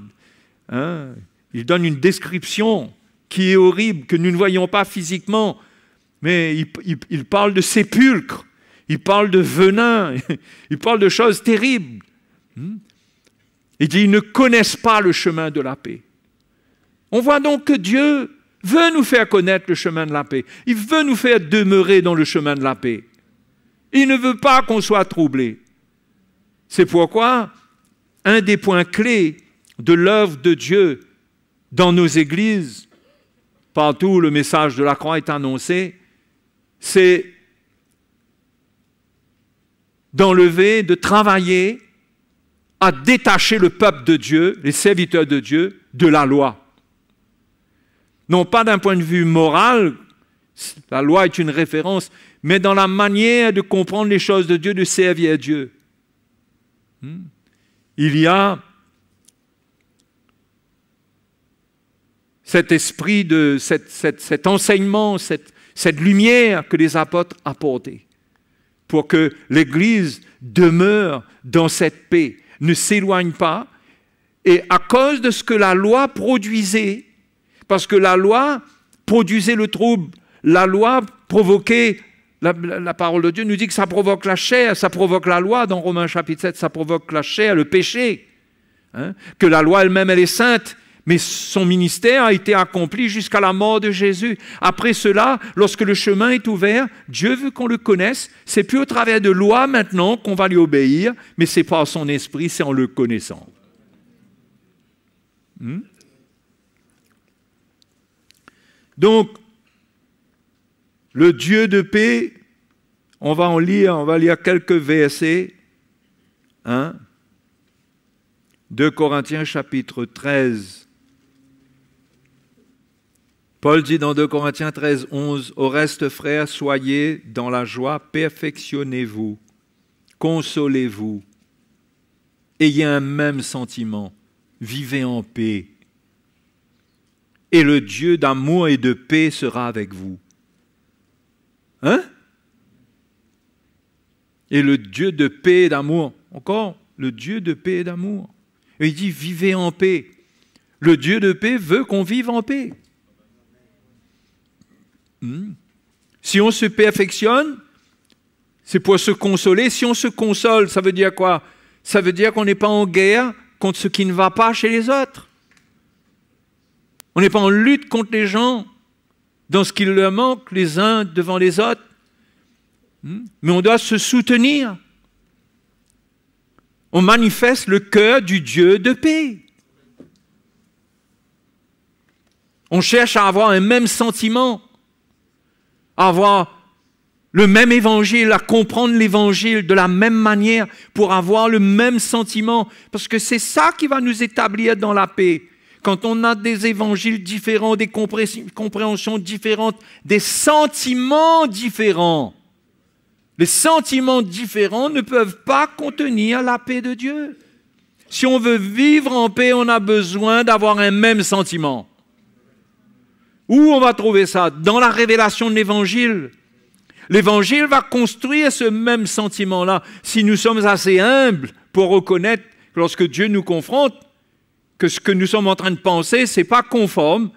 Hein? Il donne une description qui est horrible, que nous ne voyons pas physiquement. Mais il parle de sépulcre, il parle de venin, il parle de choses terribles. Il dit, ils ne connaissent pas le chemin de la paix. On voit donc que Dieu veut nous faire connaître le chemin de la paix. Il veut nous faire demeurer dans le chemin de la paix. Il ne veut pas qu'on soit troublé. C'est pourquoi un des points clés de l'œuvre de Dieu dans nos églises, partout où le message de la croix est annoncé, c'est d'enlever, de travailler à détacher le peuple de Dieu, les serviteurs de Dieu, de la loi. Non pas d'un point de vue moral, la loi est une référence, mais dans la manière de comprendre les choses de Dieu, de servir Dieu. Il y a cet esprit, cet enseignement, cette lumière que les apôtres apportaient pour que l'Église demeure dans cette paix, ne s'éloigne pas. Et à cause de ce que la loi produisait, parce que la loi produisait le trouble, la loi provoquait, la parole de Dieu nous dit que ça provoque la chair, ça provoque la loi, dans Romains chapitre 7, ça provoque la chair, le péché. Hein? Que la loi elle-même, elle est sainte, mais son ministère a été accompli jusqu'à la mort de Jésus. Après cela, lorsque le chemin est ouvert, Dieu veut qu'on le connaisse. C'est plus au travers de loi maintenant qu'on va lui obéir, mais c'est par son esprit, c'est en le connaissant. Donc, le Dieu de paix, on va lire quelques versets. 2 Corinthiens chapitre 13. Paul dit dans 2 Corinthiens 13, 11, « Au reste, frères, soyez dans la joie, perfectionnez-vous, consolez-vous, ayez un même sentiment, vivez en paix. Et le Dieu d'amour et de paix sera avec vous. Hein? Et le Dieu de paix et d'amour, encore, le Dieu de paix et d'amour. Et il dit, vivez en paix. Le Dieu de paix veut qu'on vive en paix. Si on se perfectionne, c'est pour se consoler. Si on se console, ça veut dire quoi? Ça veut dire qu'on n'est pas en guerre contre ce qui ne va pas chez les autres. On n'est pas en lutte contre les gens dans ce qu'il leur manque les uns devant les autres. Mais on doit se soutenir. On manifeste le cœur du Dieu de paix. On cherche à avoir un même sentiment, à avoir le même évangile, à comprendre l'évangile de la même manière pour avoir le même sentiment. Parce que c'est ça qui va nous établir dans la paix. Quand on a des évangiles différents, des compréhensions différentes, des sentiments différents, les sentiments différents ne peuvent pas contenir la paix de Dieu. Si on veut vivre en paix, on a besoin d'avoir un même sentiment. Où on va trouver ça? Dans la révélation de l'Évangile. L'Évangile va construire ce même sentiment-là. Si nous sommes assez humbles pour reconnaître que lorsque Dieu nous confronte, que ce que nous sommes en train de penser, ce n'est pas conforme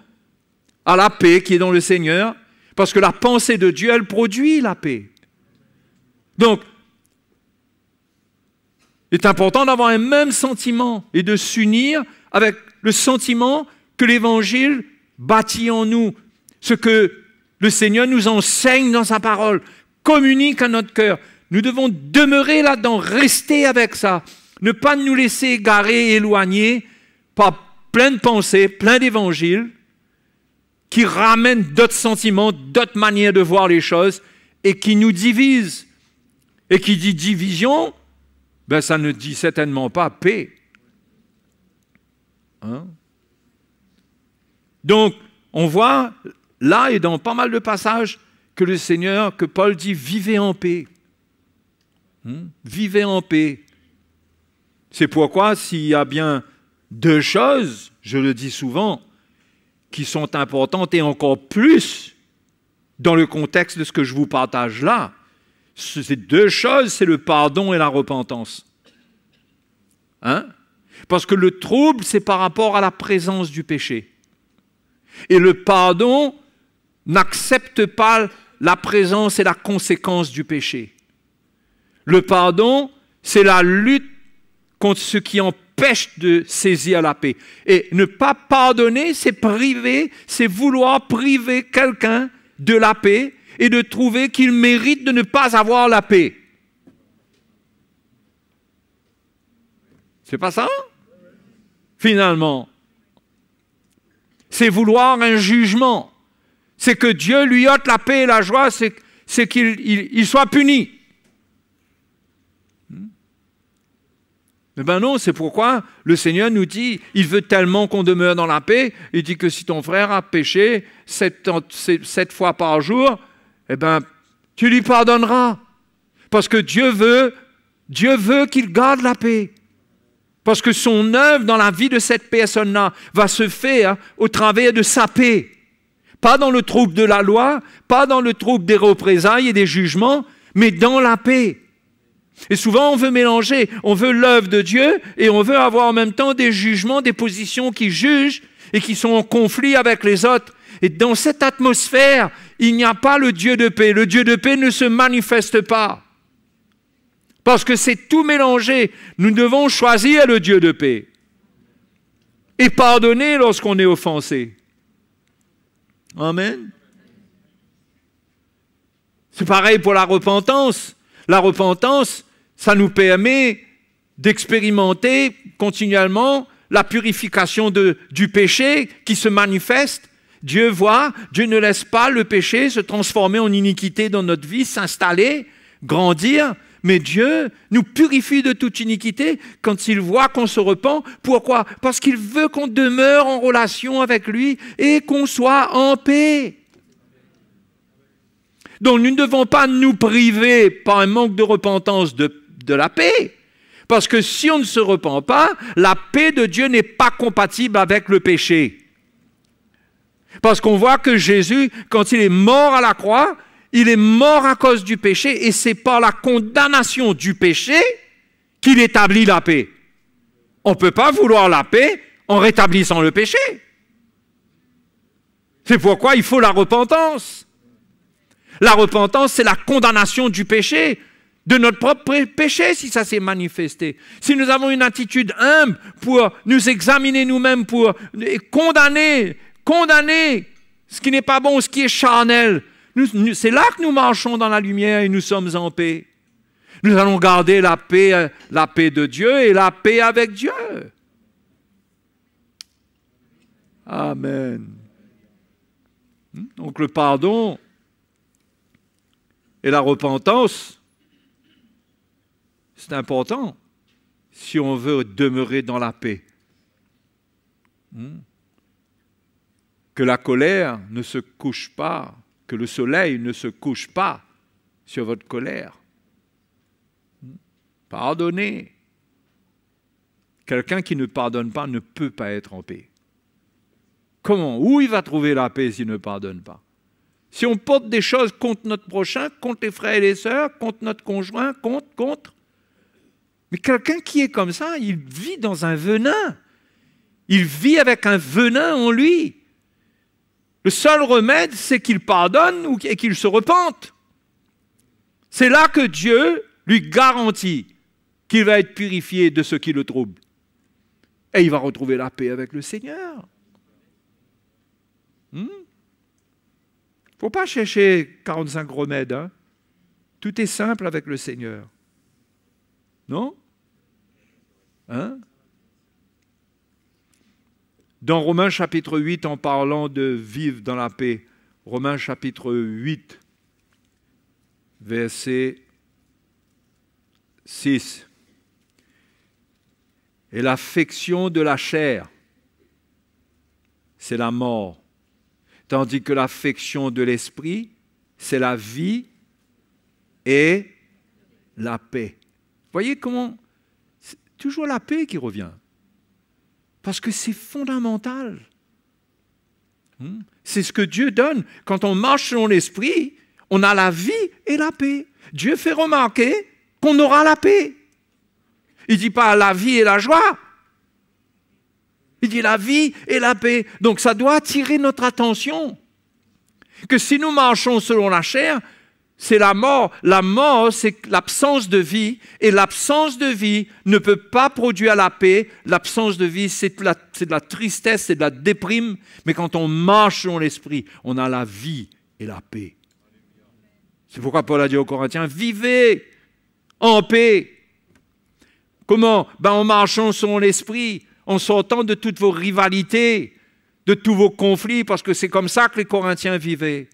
à la paix qui est dans le Seigneur, parce que la pensée de Dieu, elle produit la paix. Donc, il est important d'avoir un même sentiment et de s'unir avec le sentiment que l'Évangile bâtit en nous, ce que le Seigneur nous enseigne dans sa parole, communique à notre cœur. Nous devons demeurer là-dedans, rester avec ça, ne pas nous laisser égarer et éloigner par plein de pensées, plein d'évangiles qui ramènent d'autres sentiments, d'autres manières de voir les choses et qui nous divisent. Et qui dit division, ben ça ne dit certainement pas paix. Hein? Donc, on voit là et dans pas mal de passages que le Seigneur, que Paul dit, vivez en paix. Vivez en paix. C'est pourquoi s'il y a bien deux choses, je le dis souvent, qui sont importantes et encore plus dans le contexte de ce que je vous partage là, ces deux choses, c'est le pardon et la repentance. Hein? Parce que le trouble, c'est par rapport à la présence du péché. Et le pardon n'accepte pas la présence et la conséquence du péché. Le pardon, c'est la lutte contre ce qui empêche de saisir la paix. Et ne pas pardonner, c'est priver, c'est vouloir priver quelqu'un de la paix et de trouver qu'il mérite de ne pas avoir la paix. C'est pas ça? Finalement. C'est vouloir un jugement. C'est que Dieu lui ôte la paix et la joie, c'est qu'il soit puni. Mais ben non, c'est pourquoi le Seigneur nous dit, il veut tellement qu'on demeure dans la paix, il dit que si ton frère a péché 7 fois par jour, eh ben, tu lui pardonneras. Parce que Dieu veut qu'il garde la paix. Parce que son œuvre dans la vie de cette personne-là va se faire au travers de sa paix. Pas dans le trouble de la loi, pas dans le trouble des représailles et des jugements, mais dans la paix. Et souvent, on veut mélanger, on veut l'œuvre de Dieu et on veut avoir en même temps des jugements, des positions qui jugent et qui sont en conflit avec les autres. Et dans cette atmosphère, il n'y a pas le Dieu de paix. Le Dieu de paix ne se manifeste pas. Parce que c'est tout mélangé. Nous devons choisir le Dieu de paix. Et pardonner lorsqu'on est offensé. Amen. C'est pareil pour la repentance. La repentance, ça nous permet d'expérimenter continuellement la purification du péché qui se manifeste. Dieu voit, Dieu ne laisse pas le péché se transformer en iniquité dans notre vie, s'installer, grandir. Mais Dieu nous purifie de toute iniquité quand il voit qu'on se repent. Pourquoi? Parce qu'il veut qu'on demeure en relation avec lui et qu'on soit en paix. Donc nous ne devons pas nous priver par un manque de repentance de la paix. Parce que si on ne se repent pas, la paix de Dieu n'est pas compatible avec le péché. Parce qu'on voit que Jésus, quand il est mort à la croix, il est mort à cause du péché et c'est par la condamnation du péché qu'il établit la paix. On ne peut pas vouloir la paix en rétablissant le péché. C'est pourquoi il faut la repentance. La repentance, c'est la condamnation du péché, de notre propre péché si ça s'est manifesté. Si nous avons une attitude humble pour nous examiner nous-mêmes, pour condamner ce qui n'est pas bon, ce qui est charnel, c'est là que nous marchons dans la lumière et nous sommes en paix. Nous allons garder la paix de Dieu et la paix avec Dieu. Amen. Donc le pardon et la repentance, c'est important si on veut demeurer dans la paix. Que la colère ne se couche pas, que le soleil ne se couche pas sur votre colère. Pardonnez. Quelqu'un qui ne pardonne pas ne peut pas être en paix. Comment? Où il va trouver la paix s'il ne pardonne pas? Si on porte des choses contre notre prochain, contre les frères et les sœurs, contre notre conjoint, contre. Mais quelqu'un qui est comme ça, il vit dans un venin. Il vit avec un venin en lui. Le seul remède, c'est qu'il pardonne et qu'il se repente. C'est là que Dieu lui garantit qu'il va être purifié de ce qui le trouble. Et il va retrouver la paix avec le Seigneur. Il ne faut pas chercher 45 remèdes. Hein? Tout est simple avec le Seigneur. Non? Hein? Dans Romains chapitre 8, en parlant de vivre dans la paix, Romains chapitre 8, verset 6. Et l'affection de la chair, c'est la mort, tandis que l'affection de l'esprit, c'est la vie et la paix. Voyez comment c'est toujours la paix qui revient. Parce que c'est fondamental. C'est ce que Dieu donne. Quand on marche selon l'esprit, on a la vie et la paix. Dieu fait remarquer qu'on aura la paix. Il ne dit pas la vie et la joie. Il dit la vie et la paix. Donc ça doit attirer notre attention. Que si nous marchons selon la chair, c'est la mort. La mort, c'est l'absence de vie. Et l'absence de vie ne peut pas produire la paix. L'absence de vie, c'est de la tristesse, c'est de la déprime. Mais quand on marche selon l'esprit, on a la vie et la paix. C'est pourquoi Paul a dit aux Corinthiens, vivez en paix. Comment? En marchant selon l'esprit, en sortant de toutes vos rivalités, de tous vos conflits, parce que c'est comme ça que les Corinthiens vivaient.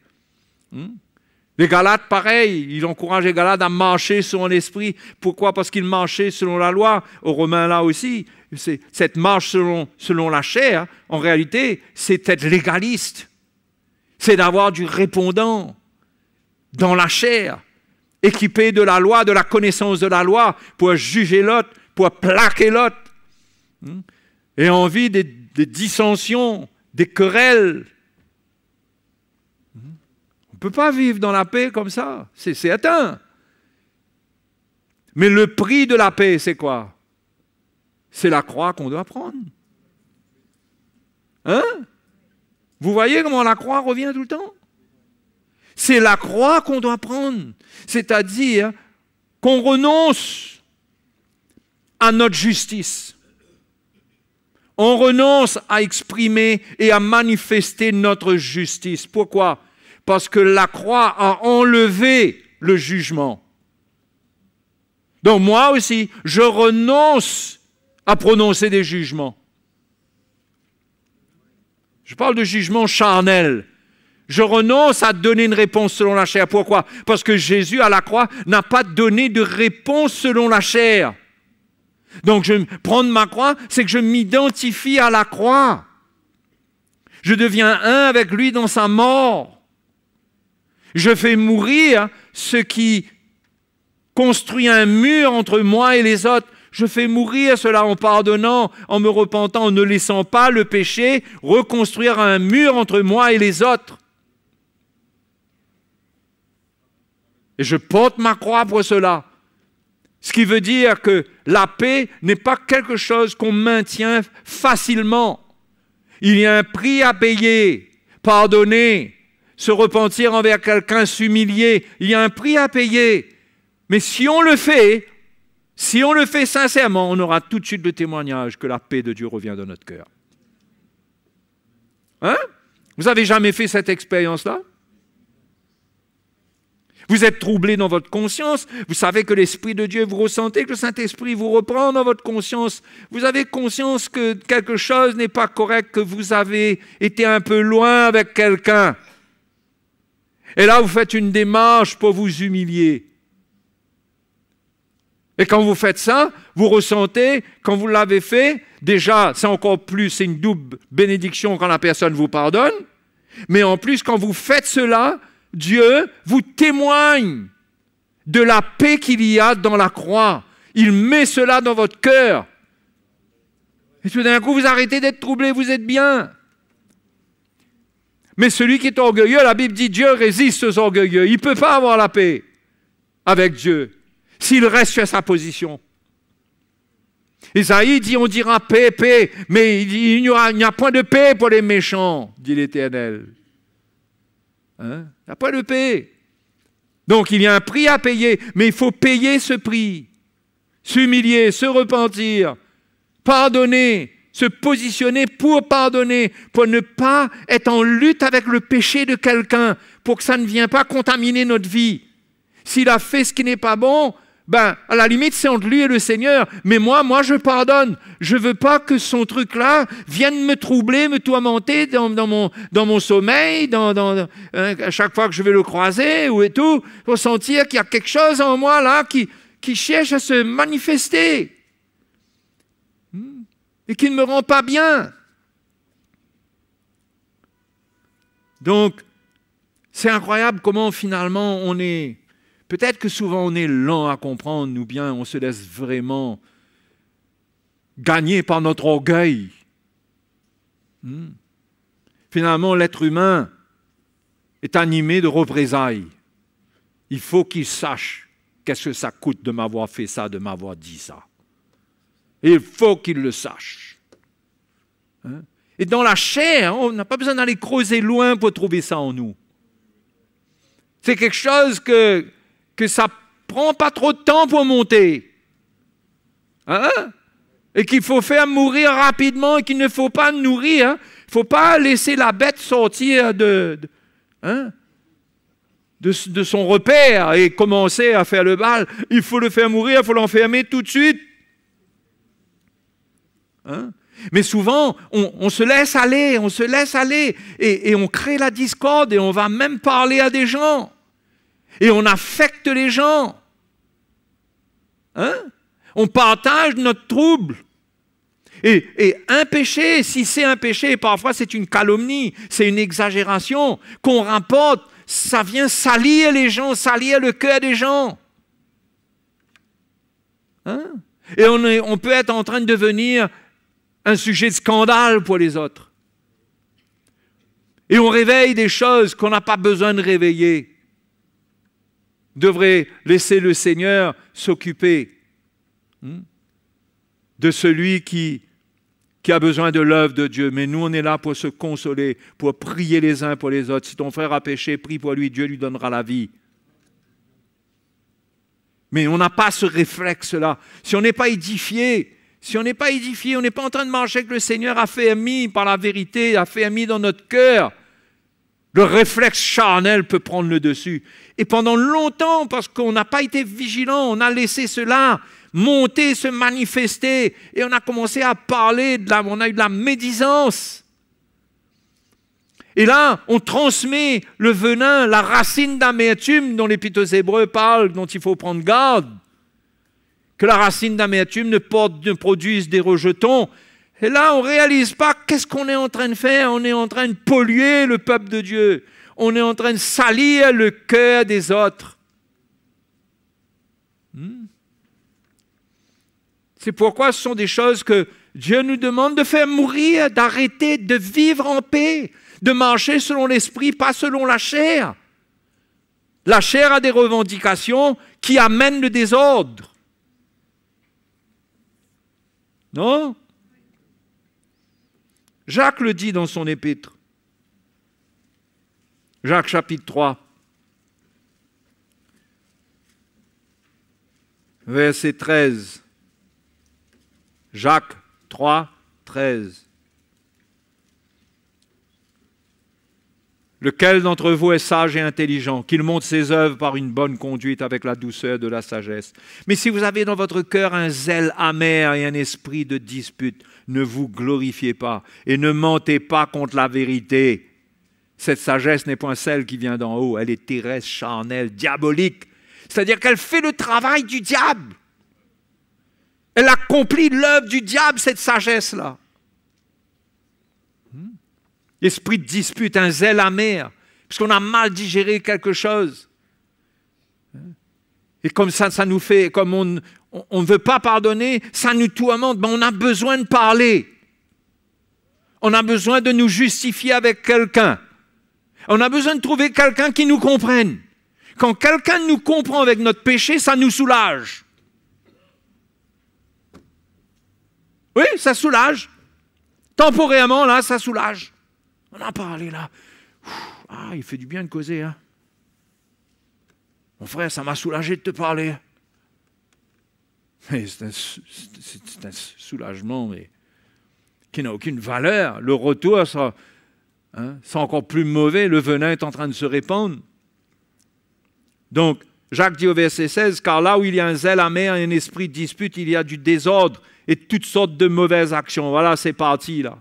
Les Galates, pareil, il encourage les Galates à marcher selon l'esprit. Pourquoi? Parce qu'ils marchaient selon la loi. Aux Romains, là aussi, cette marche selon la chair, en réalité, c'est être légaliste. C'est d'avoir du répondant dans la chair, équipé de la loi, de la connaissance de la loi, pour juger l'autre, pour plaquer l'autre. Et envie des dissensions, des querelles. On ne peut pas vivre dans la paix comme ça. C'est atteint. Mais le prix de la paix, c'est quoi? C'est la croix qu'on doit prendre. Hein? Vous voyez comment la croix revient tout le temps? C'est la croix qu'on doit prendre. C'est-à-dire qu'on renonce à notre justice. On renonce à exprimer et à manifester notre justice. Pourquoi? Parce que la croix a enlevé le jugement. Donc moi aussi, je renonce à prononcer des jugements. Je parle de jugement charnel. Je renonce à donner une réponse selon la chair. Pourquoi? Parce que Jésus, à la croix, n'a pas donné de réponse selon la chair. Donc, prendre ma croix, c'est que je m'identifie à la croix. Je deviens un avec lui dans sa mort. Je fais mourir ce qui construit un mur entre moi et les autres. Je fais mourir cela en pardonnant, en me repentant, en ne laissant pas le péché reconstruire un mur entre moi et les autres. Et je porte ma croix pour cela. Ce qui veut dire que la paix n'est pas quelque chose qu'on maintient facilement. Il y a un prix à payer, pardonner, se repentir envers quelqu'un, s'humilier. Il y a un prix à payer. Mais si on le fait sincèrement, on aura tout de suite le témoignage que la paix de Dieu revient dans notre cœur. Hein? Vous avez jamais fait cette expérience-là? Vous êtes troublé dans votre conscience, vous savez que l'Esprit de Dieu, vous ressentez que le Saint-Esprit vous reprend dans votre conscience. Vous avez conscience que quelque chose n'est pas correct, que vous avez été un peu loin avec quelqu'un. Et là, vous faites une démarche pour vous humilier. Et quand vous faites ça, vous ressentez, quand vous l'avez fait, déjà, c'est encore plus, c'est une double bénédiction quand la personne vous pardonne. Mais en plus, quand vous faites cela, Dieu vous témoigne de la paix qu'il y a dans la croix. Il met cela dans votre cœur. Et tout d'un coup, vous arrêtez d'être troublé, vous êtes bien. Mais celui qui est orgueilleux, la Bible dit Dieu résiste aux orgueilleux. Il ne peut pas avoir la paix avec Dieu s'il reste sur sa position. Isaïe dit, on dira paix, paix, mais il n'y a point de paix pour les méchants, dit l'Éternel. Hein? Il n'y a pas de paix. Donc il y a un prix à payer, mais il faut payer ce prix. S'humilier, se repentir, pardonner, se positionner pour pardonner, pour ne pas être en lutte avec le péché de quelqu'un, pour que ça ne vienne pas contaminer notre vie. S'il a fait ce qui n'est pas bon, ben, à la limite, c'est entre lui et le Seigneur. Mais moi, je pardonne. Je ne veux pas que son truc-là vienne me troubler, me tourmenter dans mon sommeil, à chaque fois que je vais le croiser, ou et tout, pour sentir qu'il y a quelque chose en moi, là, qui cherche à se manifester. Et qui ne me rend pas bien. Donc, c'est incroyable comment, finalement, on est... Peut-être que souvent on est lent à comprendre, ou bien on se laisse vraiment gagner par notre orgueil. Finalement, l'être humain est animé de représailles. Il faut qu'il sache qu'est-ce que ça coûte de m'avoir fait ça, de m'avoir dit ça. Il faut qu'il le sache. Et dans la chair, on n'a pas besoin d'aller creuser loin pour trouver ça en nous. C'est quelque chose que ça prend pas trop de temps pour monter. Et qu'il faut faire mourir rapidement et qu'il ne faut pas nourrir. Il ne faut pas laisser la bête sortir de son repère et commencer à faire le bal. Il faut le faire mourir, il faut l'enfermer tout de suite. Mais souvent, on se laisse aller et on crée la discorde et on va même parler à des gens. Et on affecte les gens. On partage notre trouble. Et un péché, si c'est un péché, parfois c'est une calomnie, c'est une exagération qu'on rapporte, ça vient salir les gens, salir le cœur des gens. Et on peut être en train de devenir un sujet de scandale pour les autres. Et on réveille des choses qu'on n'a pas besoin de réveiller. Devrait laisser le Seigneur s'occuper de celui qui a besoin de l'œuvre de Dieu. Mais nous, on est là pour se consoler, pour prier les uns pour les autres. Si ton frère a péché, prie pour lui, Dieu lui donnera la vie. Mais on n'a pas ce réflexe-là. Si on n'est pas édifié, on n'est pas en train de marcher avec le Seigneur affermi par la vérité, affermi dans notre cœur, le réflexe charnel peut prendre le dessus. Et pendant longtemps, parce qu'on n'a pas été vigilant, on a laissé cela monter, se manifester, et on a commencé à parler, on a eu de la médisance. Et là, on transmet le venin, la racine d'amertume dont l'Épître aux Hébreux parle, dont il faut prendre garde, que la racine d'amertume ne produise des rejetons. Et là, on ne réalise pas qu'est-ce qu'on est en train de faire. On est en train de polluer le peuple de Dieu. On est en train de salir le cœur des autres. C'est pourquoi ce sont des choses que Dieu nous demande de faire mourir, d'arrêter de vivre en paix, de marcher selon l'esprit, pas selon la chair. La chair a des revendications qui amènent le désordre. Non? Jacques le dit dans son épître. Jacques chapitre 3. Verset 13. Jacques 3, 13. Lequel d'entre vous est sage et intelligent, qu'il montre ses œuvres par une bonne conduite avec la douceur de la sagesse. Mais si vous avez dans votre cœur un zèle amer et un esprit de dispute, ne vous glorifiez pas et ne mentez pas contre la vérité. Cette sagesse n'est point celle qui vient d'en haut, elle est terrestre, charnelle, diabolique. C'est-à-dire qu'elle fait le travail du diable. Elle accomplit l'œuvre du diable, cette sagesse-là. Esprit de dispute, un zèle amer, parce qu'on a mal digéré quelque chose. Et comme ça nous fait, comme on ne veut pas pardonner, ça nous tourmente. Ben on a besoin de parler. On a besoin de nous justifier avec quelqu'un. On a besoin de trouver quelqu'un qui nous comprenne. Quand quelqu'un nous comprend avec notre péché, ça nous soulage. Oui, ça soulage. Temporairement, là, ça soulage. On a parlé là. Ah, il fait du bien de causer. Hein. Mon frère, ça m'a soulagé de te parler. Mais c'est un soulagement mais, qui n'a aucune valeur. Le retour, ça, hein, c'est encore plus mauvais. Le venin est en train de se répandre. Donc, Jacques dit au verset 16, « Car là où il y a un zèle amer et un esprit de dispute, il y a du désordre et toutes sortes de mauvaises actions. » Voilà, c'est parti là.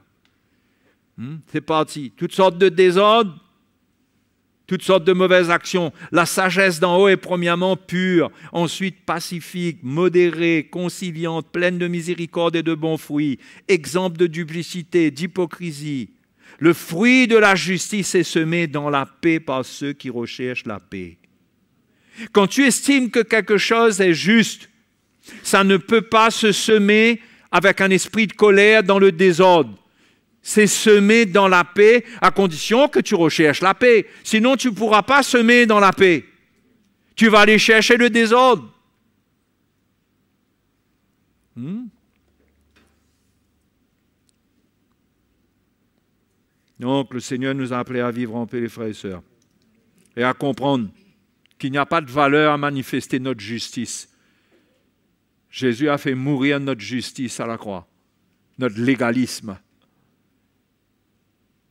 C'est parti. Toutes sortes de désordres, toutes sortes de mauvaises actions. La sagesse d'en haut est premièrement pure, ensuite pacifique, modérée, conciliante, pleine de miséricorde et de bons fruits, exempte de duplicité, d'hypocrisie. Le fruit de la justice est semé dans la paix par ceux qui recherchent la paix. Quand tu estimes que quelque chose est juste, ça ne peut pas se semer avec un esprit de colère dans le désordre. C'est semer dans la paix à condition que tu recherches la paix. Sinon, tu ne pourras pas semer dans la paix. Tu vas aller chercher le désordre. Donc, le Seigneur nous a appelés à vivre en paix, les frères et sœurs, et à comprendre qu'il n'y a pas de valeur à manifester notre justice. Jésus a fait mourir notre justice à la croix, notre légalisme.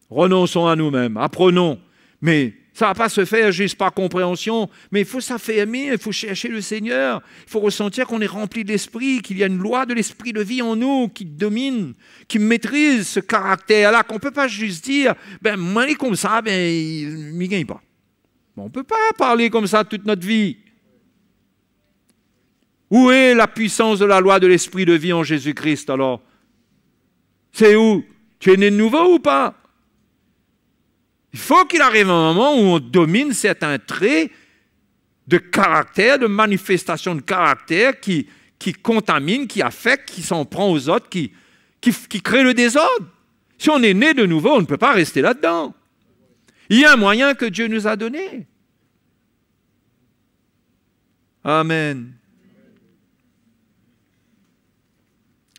Renonçons à nous-mêmes, apprenons. Mais ça ne va pas se faire juste par compréhension. Mais il faut s'affermir, il faut chercher le Seigneur. Il faut ressentir qu'on est rempli de l'Esprit, qu'il y a une loi de l'Esprit de vie en nous qui domine, qui maîtrise ce caractère-là, qu'on ne peut pas juste dire « ben moi, il est comme ça, ben il ne gagne pas ». On ne peut pas parler comme ça toute notre vie. Où est la puissance de la loi de l'Esprit de vie en Jésus-Christ alors? C'est où? Tu es né de nouveau ou pas? Il faut qu'il arrive un moment où on domine certains traits de caractère, de manifestation de caractère qui contaminent, qui affectent, qui s'en prend aux autres, qui créent le désordre. Si on est né de nouveau, on ne peut pas rester là-dedans. Il y a un moyen que Dieu nous a donné. Amen.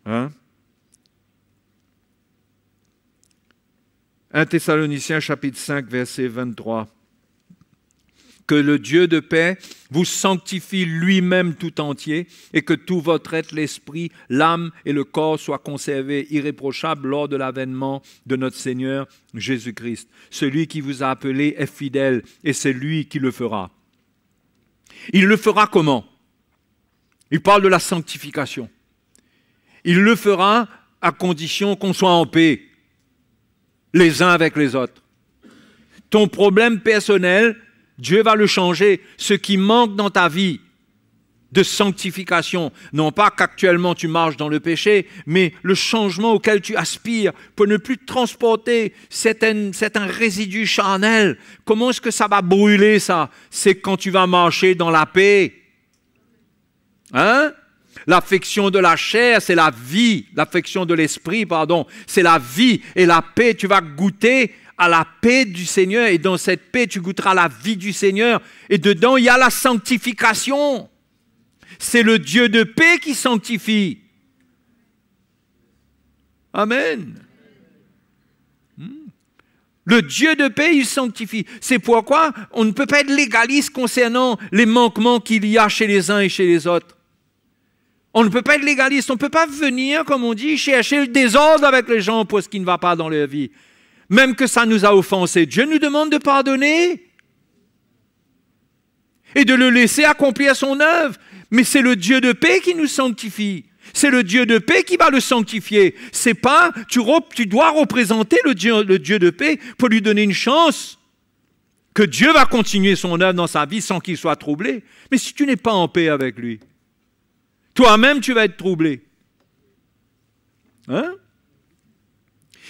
Hein? 1 Thessaloniciens chapitre 5, verset 23. Que le Dieu de paix vous sanctifie lui-même tout entier et que tout votre être, l'esprit, l'âme et le corps soient conservés irréprochables lors de l'avènement de notre Seigneur Jésus-Christ. Celui qui vous a appelé est fidèle et c'est lui qui le fera. Il le fera comment? Il parle de la sanctification. Il le fera à condition qu'on soit en paix les uns avec les autres. Ton problème personnel, Dieu va le changer. Ce qui manque dans ta vie de sanctification, non pas qu'actuellement tu marches dans le péché, mais le changement auquel tu aspires pour ne plus te transporter, c'est un résidu charnel. Comment est-ce que ça va brûler ça? C'est quand tu vas marcher dans la paix. Hein? L'affection de la chair, c'est la vie. L'affection de l'esprit, pardon, c'est la vie. Et la paix, tu vas goûter à la paix du Seigneur, et dans cette paix, tu goûteras la vie du Seigneur, et dedans, il y a la sanctification. C'est le Dieu de paix qui sanctifie. Amen. Le Dieu de paix, il sanctifie. C'est pourquoi on ne peut pas être légaliste concernant les manquements qu'il y a chez les uns et chez les autres. On ne peut pas être légaliste. On ne peut pas venir, comme on dit, chercher le désordre avec les gens pour ce qui ne va pas dans leur vie. Même que ça nous a offensés. Dieu nous demande de pardonner et de le laisser accomplir son œuvre. Mais c'est le Dieu de paix qui nous sanctifie. C'est le Dieu de paix qui va le sanctifier. C'est pas, tu dois représenter le Dieu de paix pour lui donner une chance que Dieu va continuer son œuvre dans sa vie sans qu'il soit troublé. Mais si tu n'es pas en paix avec lui, toi-même tu vas être troublé. Hein?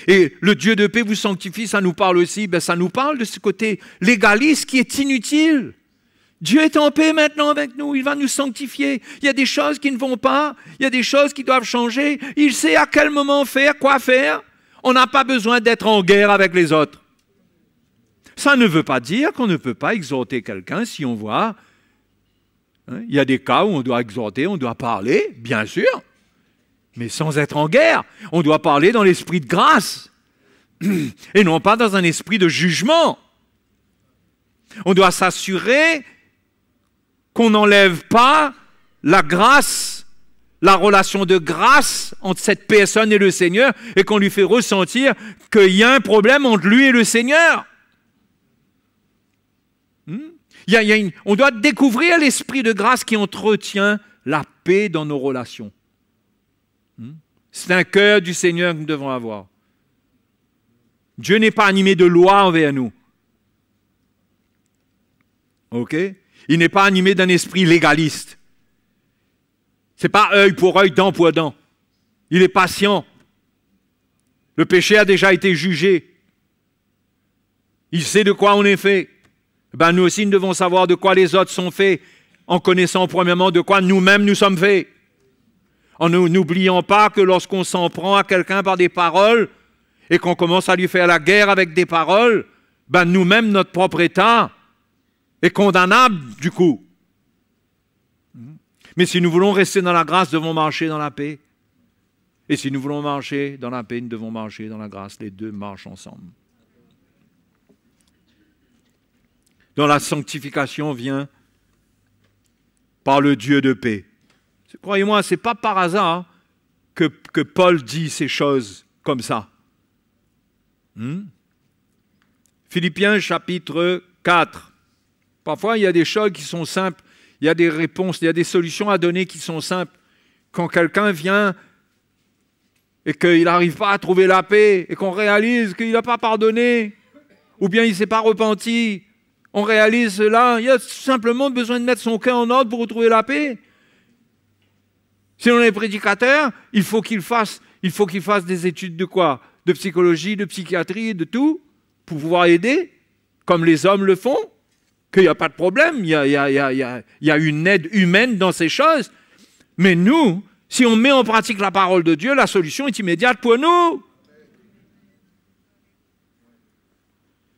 Et le Dieu de paix vous sanctifie, ça nous parle aussi, ça nous parle de ce côté légaliste qui est inutile. Dieu est en paix maintenant avec nous, il va nous sanctifier. Il y a des choses qui ne vont pas, il y a des choses qui doivent changer. Il sait à quel moment faire, quoi faire. On n'a pas besoin d'être en guerre avec les autres. Ça ne veut pas dire qu'on ne peut pas exhorter quelqu'un si on voit. Hein, il y a des cas où on doit exhorter, on doit parler, bien sûr, mais sans être en guerre. On doit parler dans l'esprit de grâce et non pas dans un esprit de jugement. On doit s'assurer qu'on n'enlève pas la grâce, la relation de grâce entre cette personne et le Seigneur, et qu'on lui fait ressentir qu'il y a un problème entre lui et le Seigneur. On doit découvrir l'esprit de grâce qui entretient la paix dans nos relations. C'est un cœur du Seigneur que nous devons avoir. Dieu n'est pas animé de loi envers nous. OK? Il n'est pas animé d'un esprit légaliste. Ce n'est pas œil pour œil, dent pour dent. Il est patient. Le péché a déjà été jugé. Il sait de quoi on est fait. Nous aussi, nous devons savoir de quoi les autres sont faits, en connaissant premièrement de quoi nous-mêmes nous sommes faits. En n'oubliant pas que lorsqu'on s'en prend à quelqu'un par des paroles et qu'on commence à lui faire la guerre avec des paroles, nous-mêmes, notre propre état est condamnable du coup. Mais si nous voulons rester dans la grâce, nous devons marcher dans la paix. Et si nous voulons marcher dans la paix, nous devons marcher dans la grâce. Les deux marchent ensemble. Donc la sanctification vient par le Dieu de paix. Croyez-moi, ce n'est pas par hasard que Paul dit ces choses comme ça. Philippiens chapitre 4. Parfois, il y a des choses qui sont simples, il y a des réponses, il y a des solutions à donner qui sont simples. Quand quelqu'un vient et qu'il n'arrive pas à trouver la paix et qu'on réalise qu'il n'a pas pardonné ou bien il ne s'est pas repenti, on réalise cela, il y a tout simplement besoin de mettre son cœur en ordre pour retrouver la paix. Si on est prédicateur, il faut qu'il fasse des études de quoi? De psychologie, de psychiatrie, de tout, pour pouvoir aider, comme les hommes le font. Qu'il n'y a pas de problème, il y a une aide humaine dans ces choses. Mais nous, si on met en pratique la parole de Dieu, la solution est immédiate pour nous.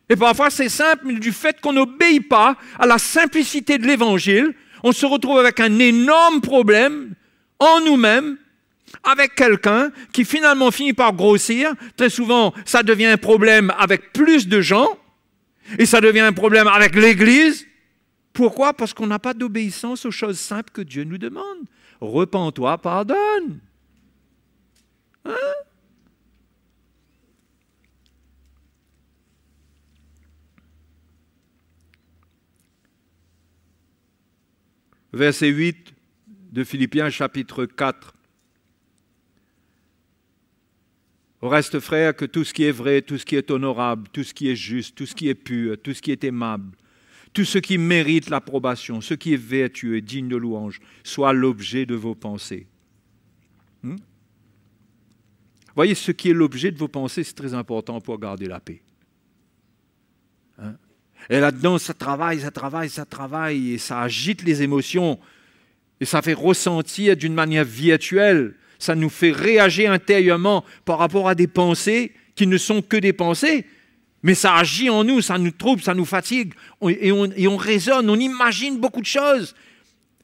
Et parfois c'est simple, mais du fait qu'on n'obéit pas à la simplicité de l'Évangile, on se retrouve avec un énorme problème en nous-mêmes, avec quelqu'un qui finalement finit par grossir. Très souvent, ça devient un problème avec plus de gens. Et ça devient un problème avec l'Église. Pourquoi? Parce qu'on n'a pas d'obéissance aux choses simples que Dieu nous demande. Repens-toi, pardonne. Hein? Verset 8 de Philippiens chapitre 4. Au reste, frères, que tout ce qui est vrai, tout ce qui est honorable, tout ce qui est juste, tout ce qui est pur, tout ce qui est aimable, tout ce qui mérite l'approbation, ce qui est vertueux et digne de louange, soit l'objet de vos pensées. Voyez, ce qui est l'objet de vos pensées, c'est très important pour garder la paix. Et là-dedans, ça travaille, et ça agite les émotions, et ça fait ressentir d'une manière virtuelle. Ça nous fait réagir intérieurement par rapport à des pensées qui ne sont que des pensées, Mais ça agit en nous, ça nous trouble, ça nous fatigue, et on raisonne, on imagine beaucoup de choses.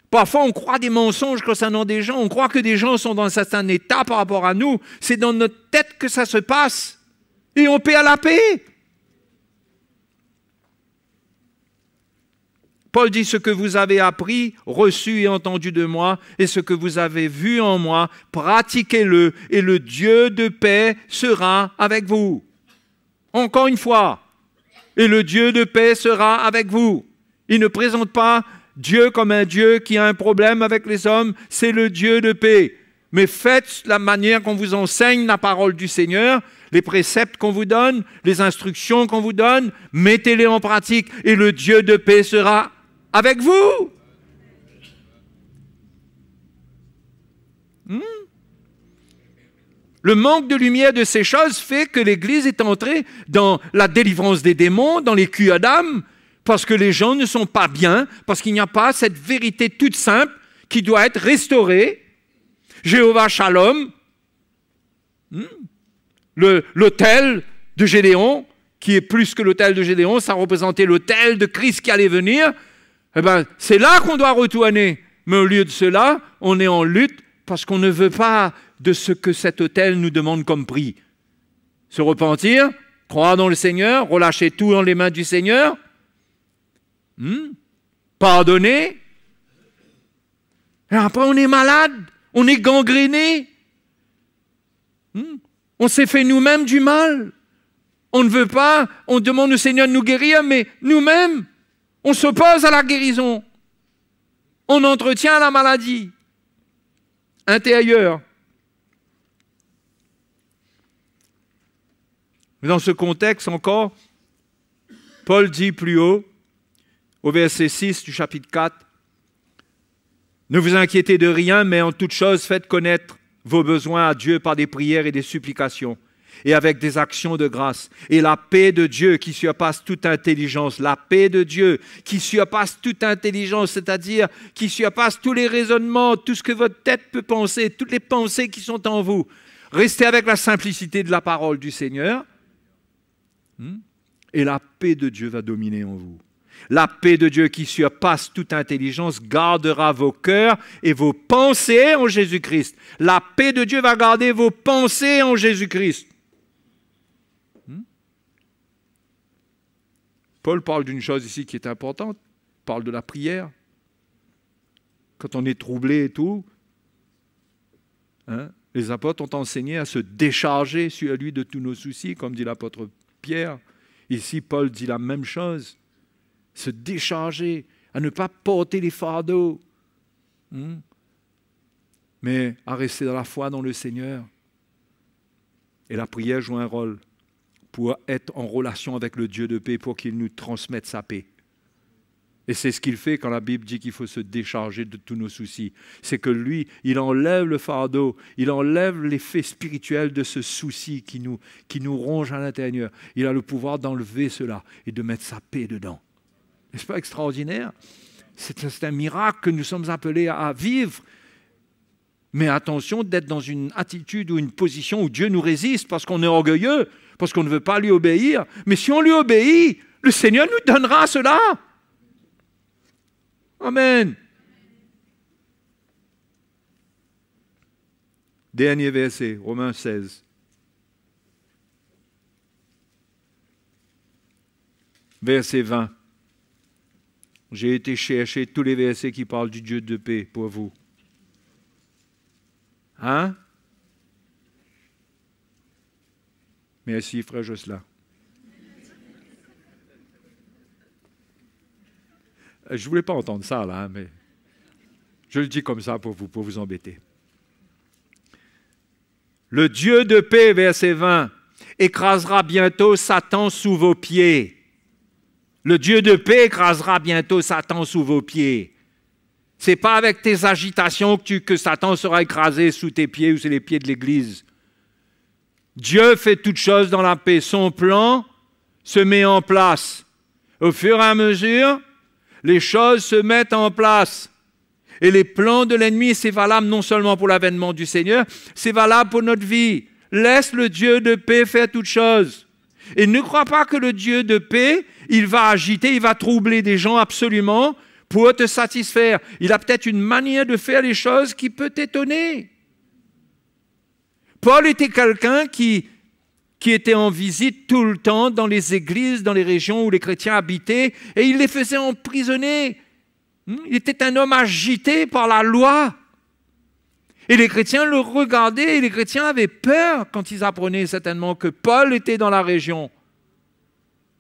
Parfois, on croit des mensonges concernant des gens, on croit que des gens sont dans un certain état par rapport à nous. C'est dans notre tête que ça se passe. Et on paie à la paix. Paul dit, ce que vous avez appris, reçu et entendu de moi, et ce que vous avez vu en moi, pratiquez-le, et le Dieu de paix sera avec vous. Encore une fois, et le Dieu de paix sera avec vous. Il ne présente pas Dieu comme un Dieu qui a un problème avec les hommes, c'est le Dieu de paix. Mais faites la manière qu'on vous enseigne la parole du Seigneur, les préceptes qu'on vous donne, les instructions qu'on vous donne, mettez-les en pratique, et le Dieu de paix sera avec vous. Le manque de lumière de ces choses fait que l'Église est entrée dans la délivrance des démons, dans les culs d'âme, parce que les gens ne sont pas bien, parce qu'il n'y a pas cette vérité toute simple qui doit être restaurée. Jéhovah Shalom, l'autel de Gédéon, qui est plus que l'autel de Gédéon, ça représentait l'autel de Christ qui allait venir. Eh bien, c'est là qu'on doit retourner. Mais au lieu de cela, on est en lutte parce qu'on ne veut pas de ce que cet autel nous demande comme prix. Se repentir, croire dans le Seigneur, relâcher tout dans les mains du Seigneur, pardonner. Et après, on est malade, on est gangréné. On s'est fait nous-mêmes du mal. On ne veut pas, on demande au Seigneur de nous guérir, mais nous-mêmes, on s'oppose à la guérison. On entretient la maladie intérieure. Mais dans ce contexte encore, Paul dit plus haut, au verset 6 du chapitre 4, « Ne vous inquiétez de rien, mais en toute chose, faites connaître vos besoins à Dieu par des prières et des supplications, et avec des actions de grâce. Et la paix de Dieu qui surpasse toute intelligence, la paix de Dieu qui surpasse toute intelligence, c'est-à-dire qui surpasse tous les raisonnements, tout ce que votre tête peut penser, toutes les pensées qui sont en vous. Restez avec la simplicité de la parole du Seigneur, et la paix de Dieu va dominer en vous. La paix de Dieu qui surpasse toute intelligence gardera vos cœurs et vos pensées en Jésus-Christ. La paix de Dieu va garder vos pensées en Jésus-Christ. Paul parle d'une chose ici qui est importante. Il parle de la prière. Quand on est troublé et tout, les apôtres ont enseigné à se décharger sur lui de tous nos soucis, comme dit l'apôtre Pierre. Ici, Paul dit la même chose. Se décharger, à ne pas porter les fardeaux, mais à rester dans la foi dans le Seigneur. Et la prière joue un rôle pour être en relation avec le Dieu de paix, pour qu'il nous transmette sa paix. Et c'est ce qu'il fait quand la Bible dit qu'il faut se décharger de tous nos soucis. C'est que lui, il enlève le fardeau, il enlève l'effet spirituel de ce souci qui nous ronge à l'intérieur. Il a le pouvoir d'enlever cela et de mettre sa paix dedans. N'est-ce pas extraordinaire? C'est un miracle que nous sommes appelés à vivre. Mais attention d'être dans une attitude ou une position où Dieu nous résiste parce qu'on est orgueilleux, parce qu'on ne veut pas lui obéir. Mais si on lui obéit, le Seigneur nous donnera cela. Amen. Dernier verset, Romains 16. Verset 20. J'ai été chercher tous les versets qui parlent du Dieu de paix pour vous. Hein? Merci, frère Jocelyn. Je ne voulais pas entendre ça, là, mais je le dis comme ça pour vous embêter. Le Dieu de paix, verset 20, écrasera bientôt Satan sous vos pieds. Le Dieu de paix écrasera bientôt Satan sous vos pieds. Ce n'est pas avec tes agitations que Satan sera écrasé sous tes pieds ou sous les pieds de l'Église. Dieu fait toutes choses dans la paix. Son plan se met en place. Au fur et à mesure, les choses se mettent en place. Et les plans de l'ennemi, c'est valable non seulement pour l'avènement du Seigneur, c'est valable pour notre vie. Laisse le Dieu de paix faire toutes choses. Et ne crois pas que le Dieu de paix, il va agiter, il va troubler des gens absolument pour te satisfaire. Il a peut-être une manière de faire les choses qui peut t'étonner. Paul était quelqu'un qui était en visite tout le temps dans les églises, dans les régions où les chrétiens habitaient, et il les faisait emprisonner. Il était un homme agité par la loi. Et les chrétiens le regardaient, et les chrétiens avaient peur quand ils apprenaient certainement que Paul était dans la région.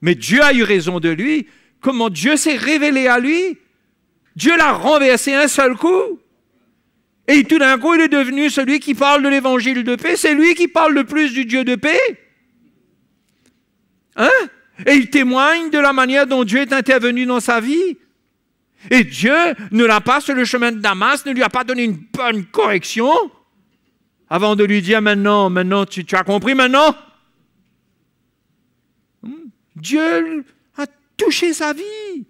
Mais Dieu a eu raison de lui. Comment Dieu s'est révélé à lui? Dieu l'a renversé un seul coup. Et tout d'un coup, il est devenu celui qui parle de l'évangile de paix. C'est lui qui parle le plus du Dieu de paix. Hein? Et il témoigne de la manière dont Dieu est intervenu dans sa vie. Et Dieu ne l'a pas sur le chemin de Damas, ne lui a pas donné une bonne correction avant de lui dire maintenant tu as compris maintenant? Dieu a touché sa vie.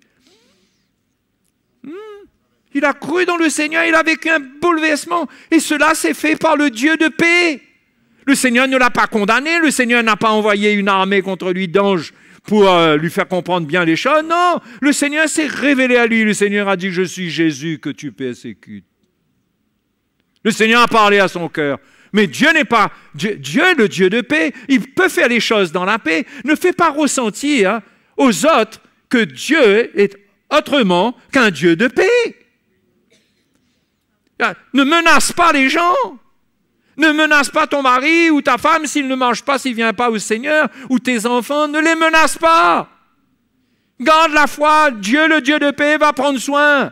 Il a cru dans le Seigneur, il a vécu un bouleversement. Et cela s'est fait par le Dieu de paix. Le Seigneur ne l'a pas condamné, le Seigneur n'a pas envoyé une armée contre lui d'anges pour lui faire comprendre bien les choses. Non, le Seigneur s'est révélé à lui. Le Seigneur a dit, je suis Jésus que tu persécutes. Le Seigneur a parlé à son cœur. Mais Dieu n'est pas... Dieu est le Dieu de paix. Il peut faire les choses dans la paix. Ne fais pas ressentir aux autres que Dieu est autrement qu'un Dieu de paix. Ne menace pas les gens. Ne menace pas ton mari ou ta femme s'il ne mange pas, s'il ne vient pas au Seigneur, ou tes enfants. Ne les menace pas. Garde la foi. Dieu, le Dieu de paix, va prendre soin.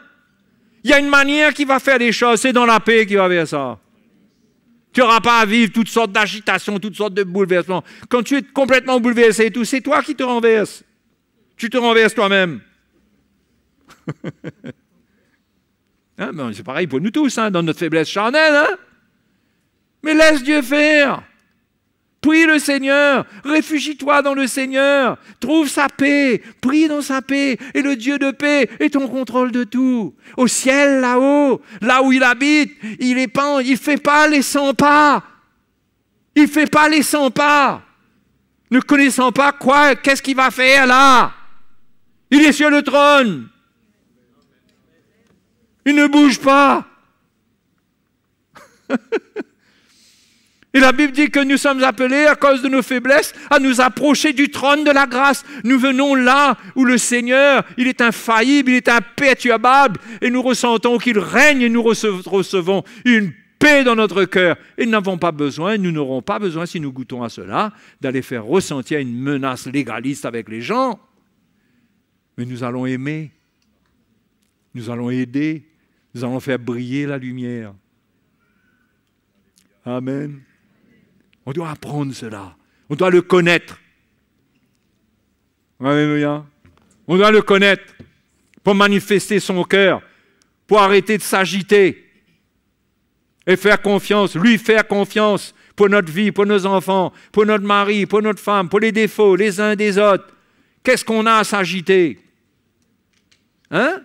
Il y a une manière qui va faire les choses. C'est dans la paix qu'il va faire ça. Tu n'auras pas à vivre toutes sortes d'agitations, toutes sortes de bouleversements. Quand tu es complètement bouleversé et tout, c'est toi qui te renverses. Tu te renverses toi-même. Hein, ben c'est pareil pour nous tous, hein, dans notre faiblesse charnelle. Hein? Mais laisse Dieu faire. Prie le Seigneur. Réfugie-toi dans le Seigneur. Trouve sa paix. Prie dans sa paix. Et le Dieu de paix est en contrôle de tout. Au ciel, là-haut, là où il habite, il ne fait pas les 100 pas. Il ne fait pas les 100 pas. Ne connaissant pas quoi, qu'est-ce qu'il va faire là? Il est sur le trône. Il ne bouge pas. Et la Bible dit que nous sommes appelés, à cause de nos faiblesses, à nous approcher du trône de la grâce. Nous venons là où le Seigneur, il est infaillible, il est imperturbable, et nous ressentons qu'il règne, et nous recevons une paix dans notre cœur. Et nous n'avons pas besoin, nous n'aurons pas besoin, si nous goûtons à cela, d'aller faire ressentir une menace légaliste avec les gens. Mais nous allons aimer, nous allons aider, nous allons faire briller la lumière. Amen. On doit apprendre cela. On doit le connaître. Alléluia. On doit le connaître pour manifester son cœur, pour arrêter de s'agiter et faire confiance, lui faire confiance pour notre vie, pour nos enfants, pour notre mari, pour notre femme, pour les défauts les uns des autres. Qu'est-ce qu'on a à s'agiter? Hein?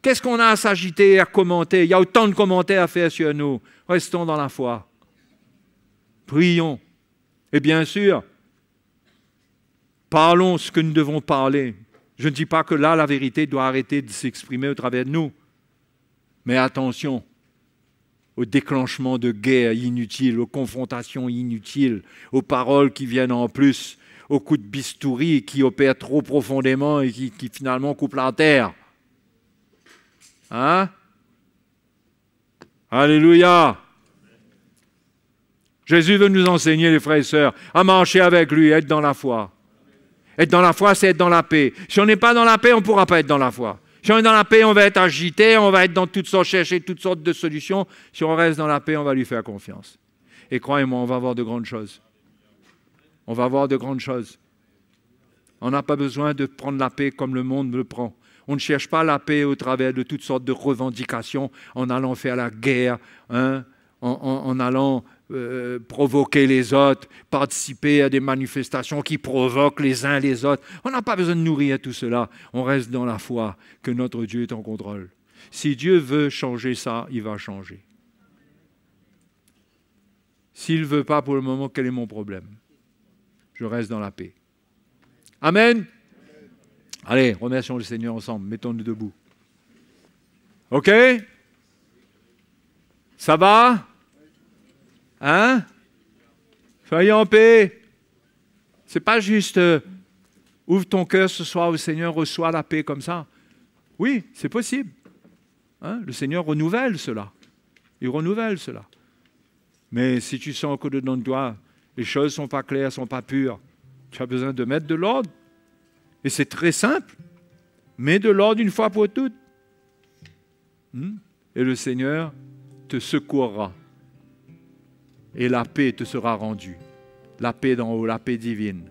Qu'est-ce qu'on a à s'agiter et à commenter? Il y a autant de commentaires à faire sur nous. Restons dans la foi. Prions. Et bien sûr, parlons ce que nous devons parler. Je ne dis pas que là, la vérité doit arrêter de s'exprimer au travers de nous. Mais attention au déclenchement de guerres inutiles, aux confrontations inutiles, aux paroles qui viennent en plus, aux coups de bistouri qui opèrent trop profondément et qui finalement coupent la terre. Hein? Alléluia! Jésus veut nous enseigner, les frères et sœurs, à marcher avec lui, être dans la foi. Être dans la foi, c'est être dans la paix. Si on n'est pas dans la paix, on ne pourra pas être dans la foi. Si on est dans la paix, on va être agité, on va être dans toutes sortes, chercher toutes sortes de solutions. Si on reste dans la paix, on va lui faire confiance. Et croyez-moi, on va voir de grandes choses. On va voir de grandes choses. On n'a pas besoin de prendre la paix comme le monde le prend. On ne cherche pas la paix au travers de toutes sortes de revendications, en allant faire la guerre, hein, en allant provoquer les autres, participer à des manifestations qui provoquent les uns les autres. On n'a pas besoin de nourrir tout cela. On reste dans la foi que notre Dieu est en contrôle. Si Dieu veut changer ça, il va changer. S'il ne veut pas pour le moment, quel est mon problème? Je reste dans la paix. Amen. Allez, remercions le Seigneur ensemble. Mettons-nous debout. OK? Ça va? Hein? Soyez en paix. C'est pas juste ouvre ton cœur ce soir au Seigneur, reçois la paix comme ça. Oui, c'est possible. Hein? Le Seigneur renouvelle cela. Il renouvelle cela. Mais si tu sens que dedans de toi, les choses ne sont pas claires, ne sont pas pures, tu as besoin de mettre de l'ordre. Et c'est très simple. Mets de l'ordre une fois pour toutes. Et le Seigneur te secourra. Et la paix te sera rendue. La paix d'en haut, la paix divine.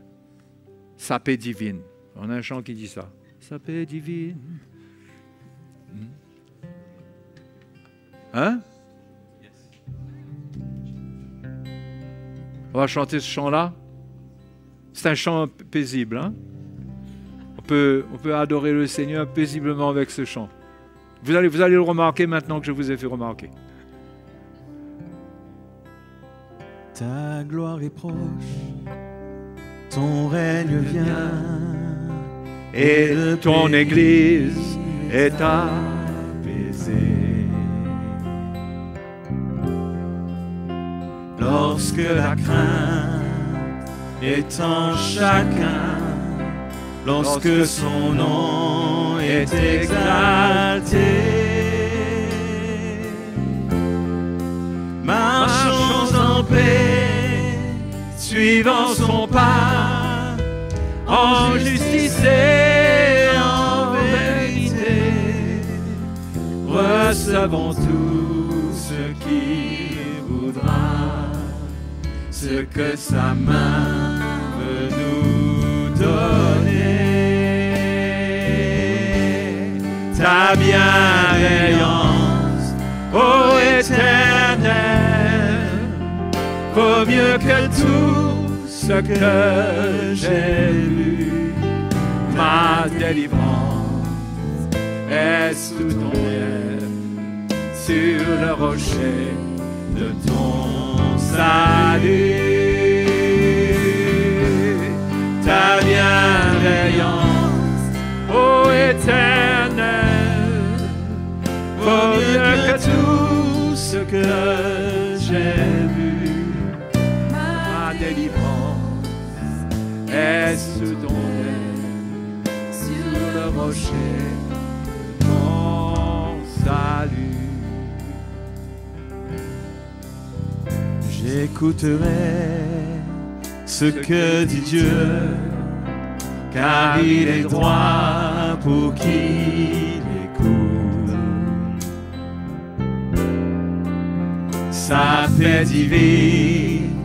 Sa paix divine. On a un chant qui dit ça. Sa paix divine. Hein? On va chanter ce chant-là. C'est un chant paisible. Hein? On peut adorer le Seigneur paisiblement avec ce chant. Vous allez le remarquer maintenant que je vous ai fait remarquer. Ta gloire est proche, ton règne vient, Et ton Église est apaisée. lorsque la crainte est en chacun, lorsque son nom est exalté. Marchons en paix, suivant son pas, en justice et en vérité. Recevons tout ce qui voudra, ce que sa main veut nous donner. Ta bienveillance, ô Éternel, vaut mieux que tout ce que j'ai vu. Ma délivrance est sous ton aile, sur le rocher de ton salut. Ta bienveillance, ô Éternel, vaut mieux que tout ce que j'ai vu. Ma délivrance est sous ton aile, sur le rocher de ton salut. J'écouterai ce que dit Dieu, car il est droit pour qui l'écoute. Sa paix divine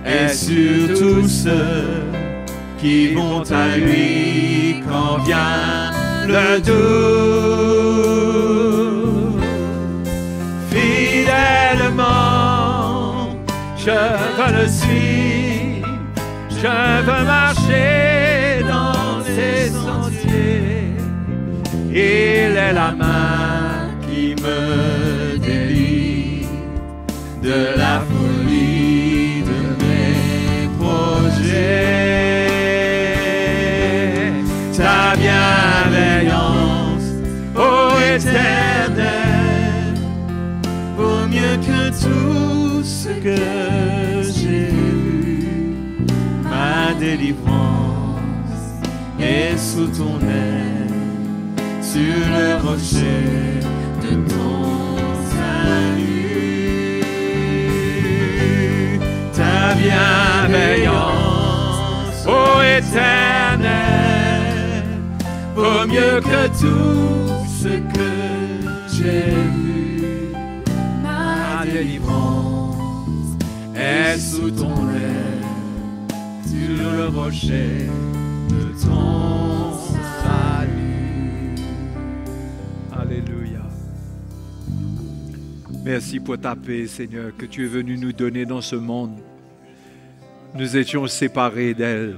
est sur tous ceux qui vont à lui quand vient le doute. Fidèlement, je veux le suivre, je veux marcher dans ses sentiers. Il est la main qui me délivre de la folie de mes projets. Ta bienveillance, ô Éternel, vaut mieux que tout ce que j'ai vu. Ma délivrance est sous ton aile, sur le rocher de ton salut. Ta bienveillance, ô Éternel, vaut mieux que tout ce que j'ai vu. Ma délivrance est sous ton aile, sur le rocher de ton salut. Alléluia. Merci pour ta paix, Seigneur, que tu es venu nous donner dans ce monde. Nous étions séparés d'elle,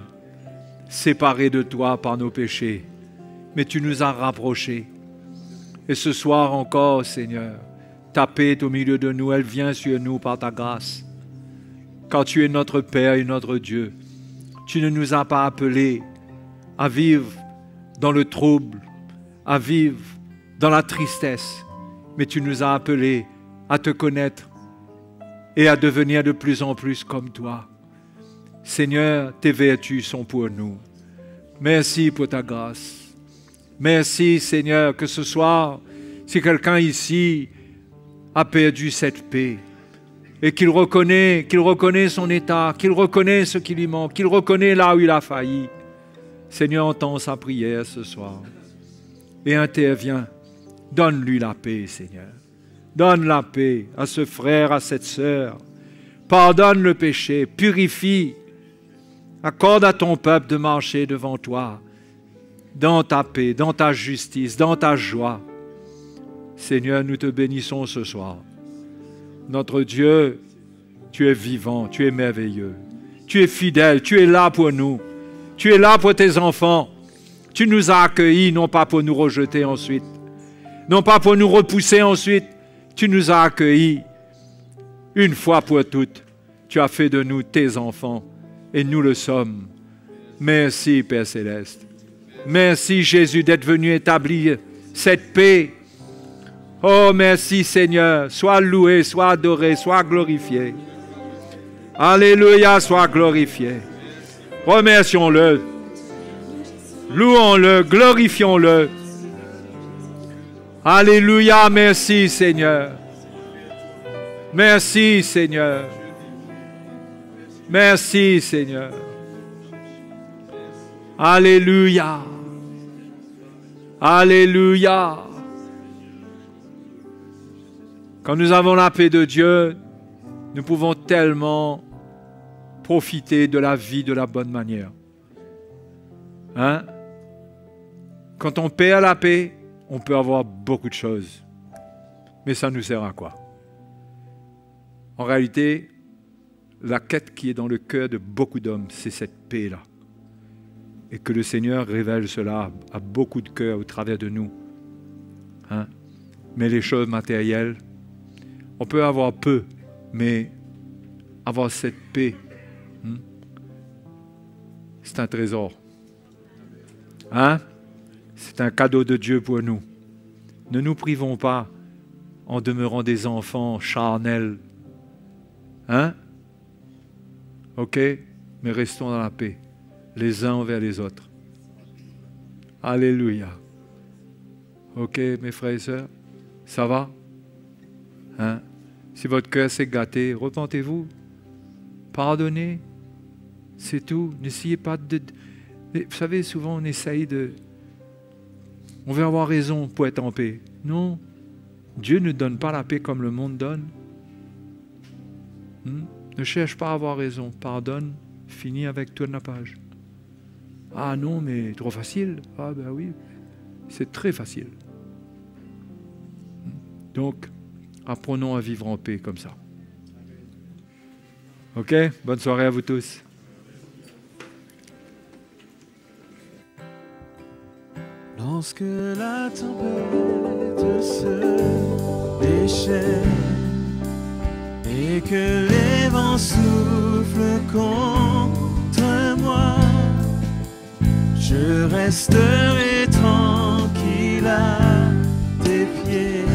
séparés de toi par nos péchés, mais tu nous as rapprochés. Et ce soir encore, Seigneur, ta paix est au milieu de nous, elle vient sur nous par ta grâce. Car tu es notre Père et notre Dieu. Tu ne nous as pas appelés à vivre dans le trouble, à vivre dans la tristesse, mais tu nous as appelés à te connaître et à devenir de plus en plus comme toi. Seigneur, tes vertus sont pour nous. Merci pour ta grâce. Merci, Seigneur, que ce soir, si quelqu'un ici a perdu cette paix et qu'il reconnaît son état, qu'il reconnaît ce qui lui manque, qu'il reconnaît là où il a failli, Seigneur, entends sa prière ce soir et interviens. Donne-lui la paix, Seigneur. Donne la paix à ce frère, à cette sœur. Pardonne le péché, purifie. Accorde à ton peuple de marcher devant toi, dans ta paix, dans ta justice, dans ta joie. Seigneur, nous te bénissons ce soir. Notre Dieu, tu es vivant, tu es merveilleux. Tu es fidèle, tu es là pour nous. Tu es là pour tes enfants. Tu nous as accueillis, non pas pour nous rejeter ensuite, non pas pour nous repousser ensuite. Tu nous as accueillis une fois pour toutes. Tu as fait de nous tes enfants et nous le sommes. Merci, Père Céleste. Merci, Jésus, d'être venu établir cette paix. Oh, merci, Seigneur. Sois loué, sois adoré, sois glorifié. Alléluia, sois glorifié. Remercions-le. Louons-le, glorifions-le. Alléluia, merci, Seigneur. Merci, Seigneur. Merci, Seigneur. Alléluia. Alléluia. Quand nous avons la paix de Dieu, nous pouvons tellement profiter de la vie de la bonne manière. Hein? Quand on perd la paix, on peut avoir beaucoup de choses. Mais ça nous sert à quoi? En réalité, la quête qui est dans le cœur de beaucoup d'hommes, c'est cette paix-là. Et que le Seigneur révèle cela à beaucoup de cœurs au travers de nous. Hein? Mais les choses matérielles, on peut avoir peu, mais avoir cette paix, c'est un trésor. Hein? C'est un cadeau de Dieu pour nous. Ne nous privons pas en demeurant des enfants charnels. Hein? Ok? Mais restons dans la paix, les uns envers les autres. Alléluia. Ok, mes frères et sœurs? Ça va? Hein? Si votre cœur s'est gâté, repentez-vous. Pardonnez. C'est tout. N'essayez pas de... Vous savez, souvent on essaye de... On veut avoir raison pour être en paix. Non. Dieu ne donne pas la paix comme le monde donne. Ne cherche pas à avoir raison. Pardonne. Finis avec, tourne la page. Ah non, mais trop facile. Ah ben oui. C'est très facile. Donc, apprenons à vivre en paix comme ça. Ok? Bonne soirée à vous tous. Lorsque la tempête se déchaîne et que les vents soufflent contre moi, je resterai tranquille à tes pieds.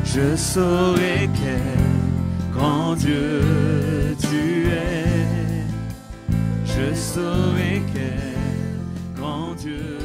Je saurai quel grand Dieu tu es. Je saurai quel grand Dieu.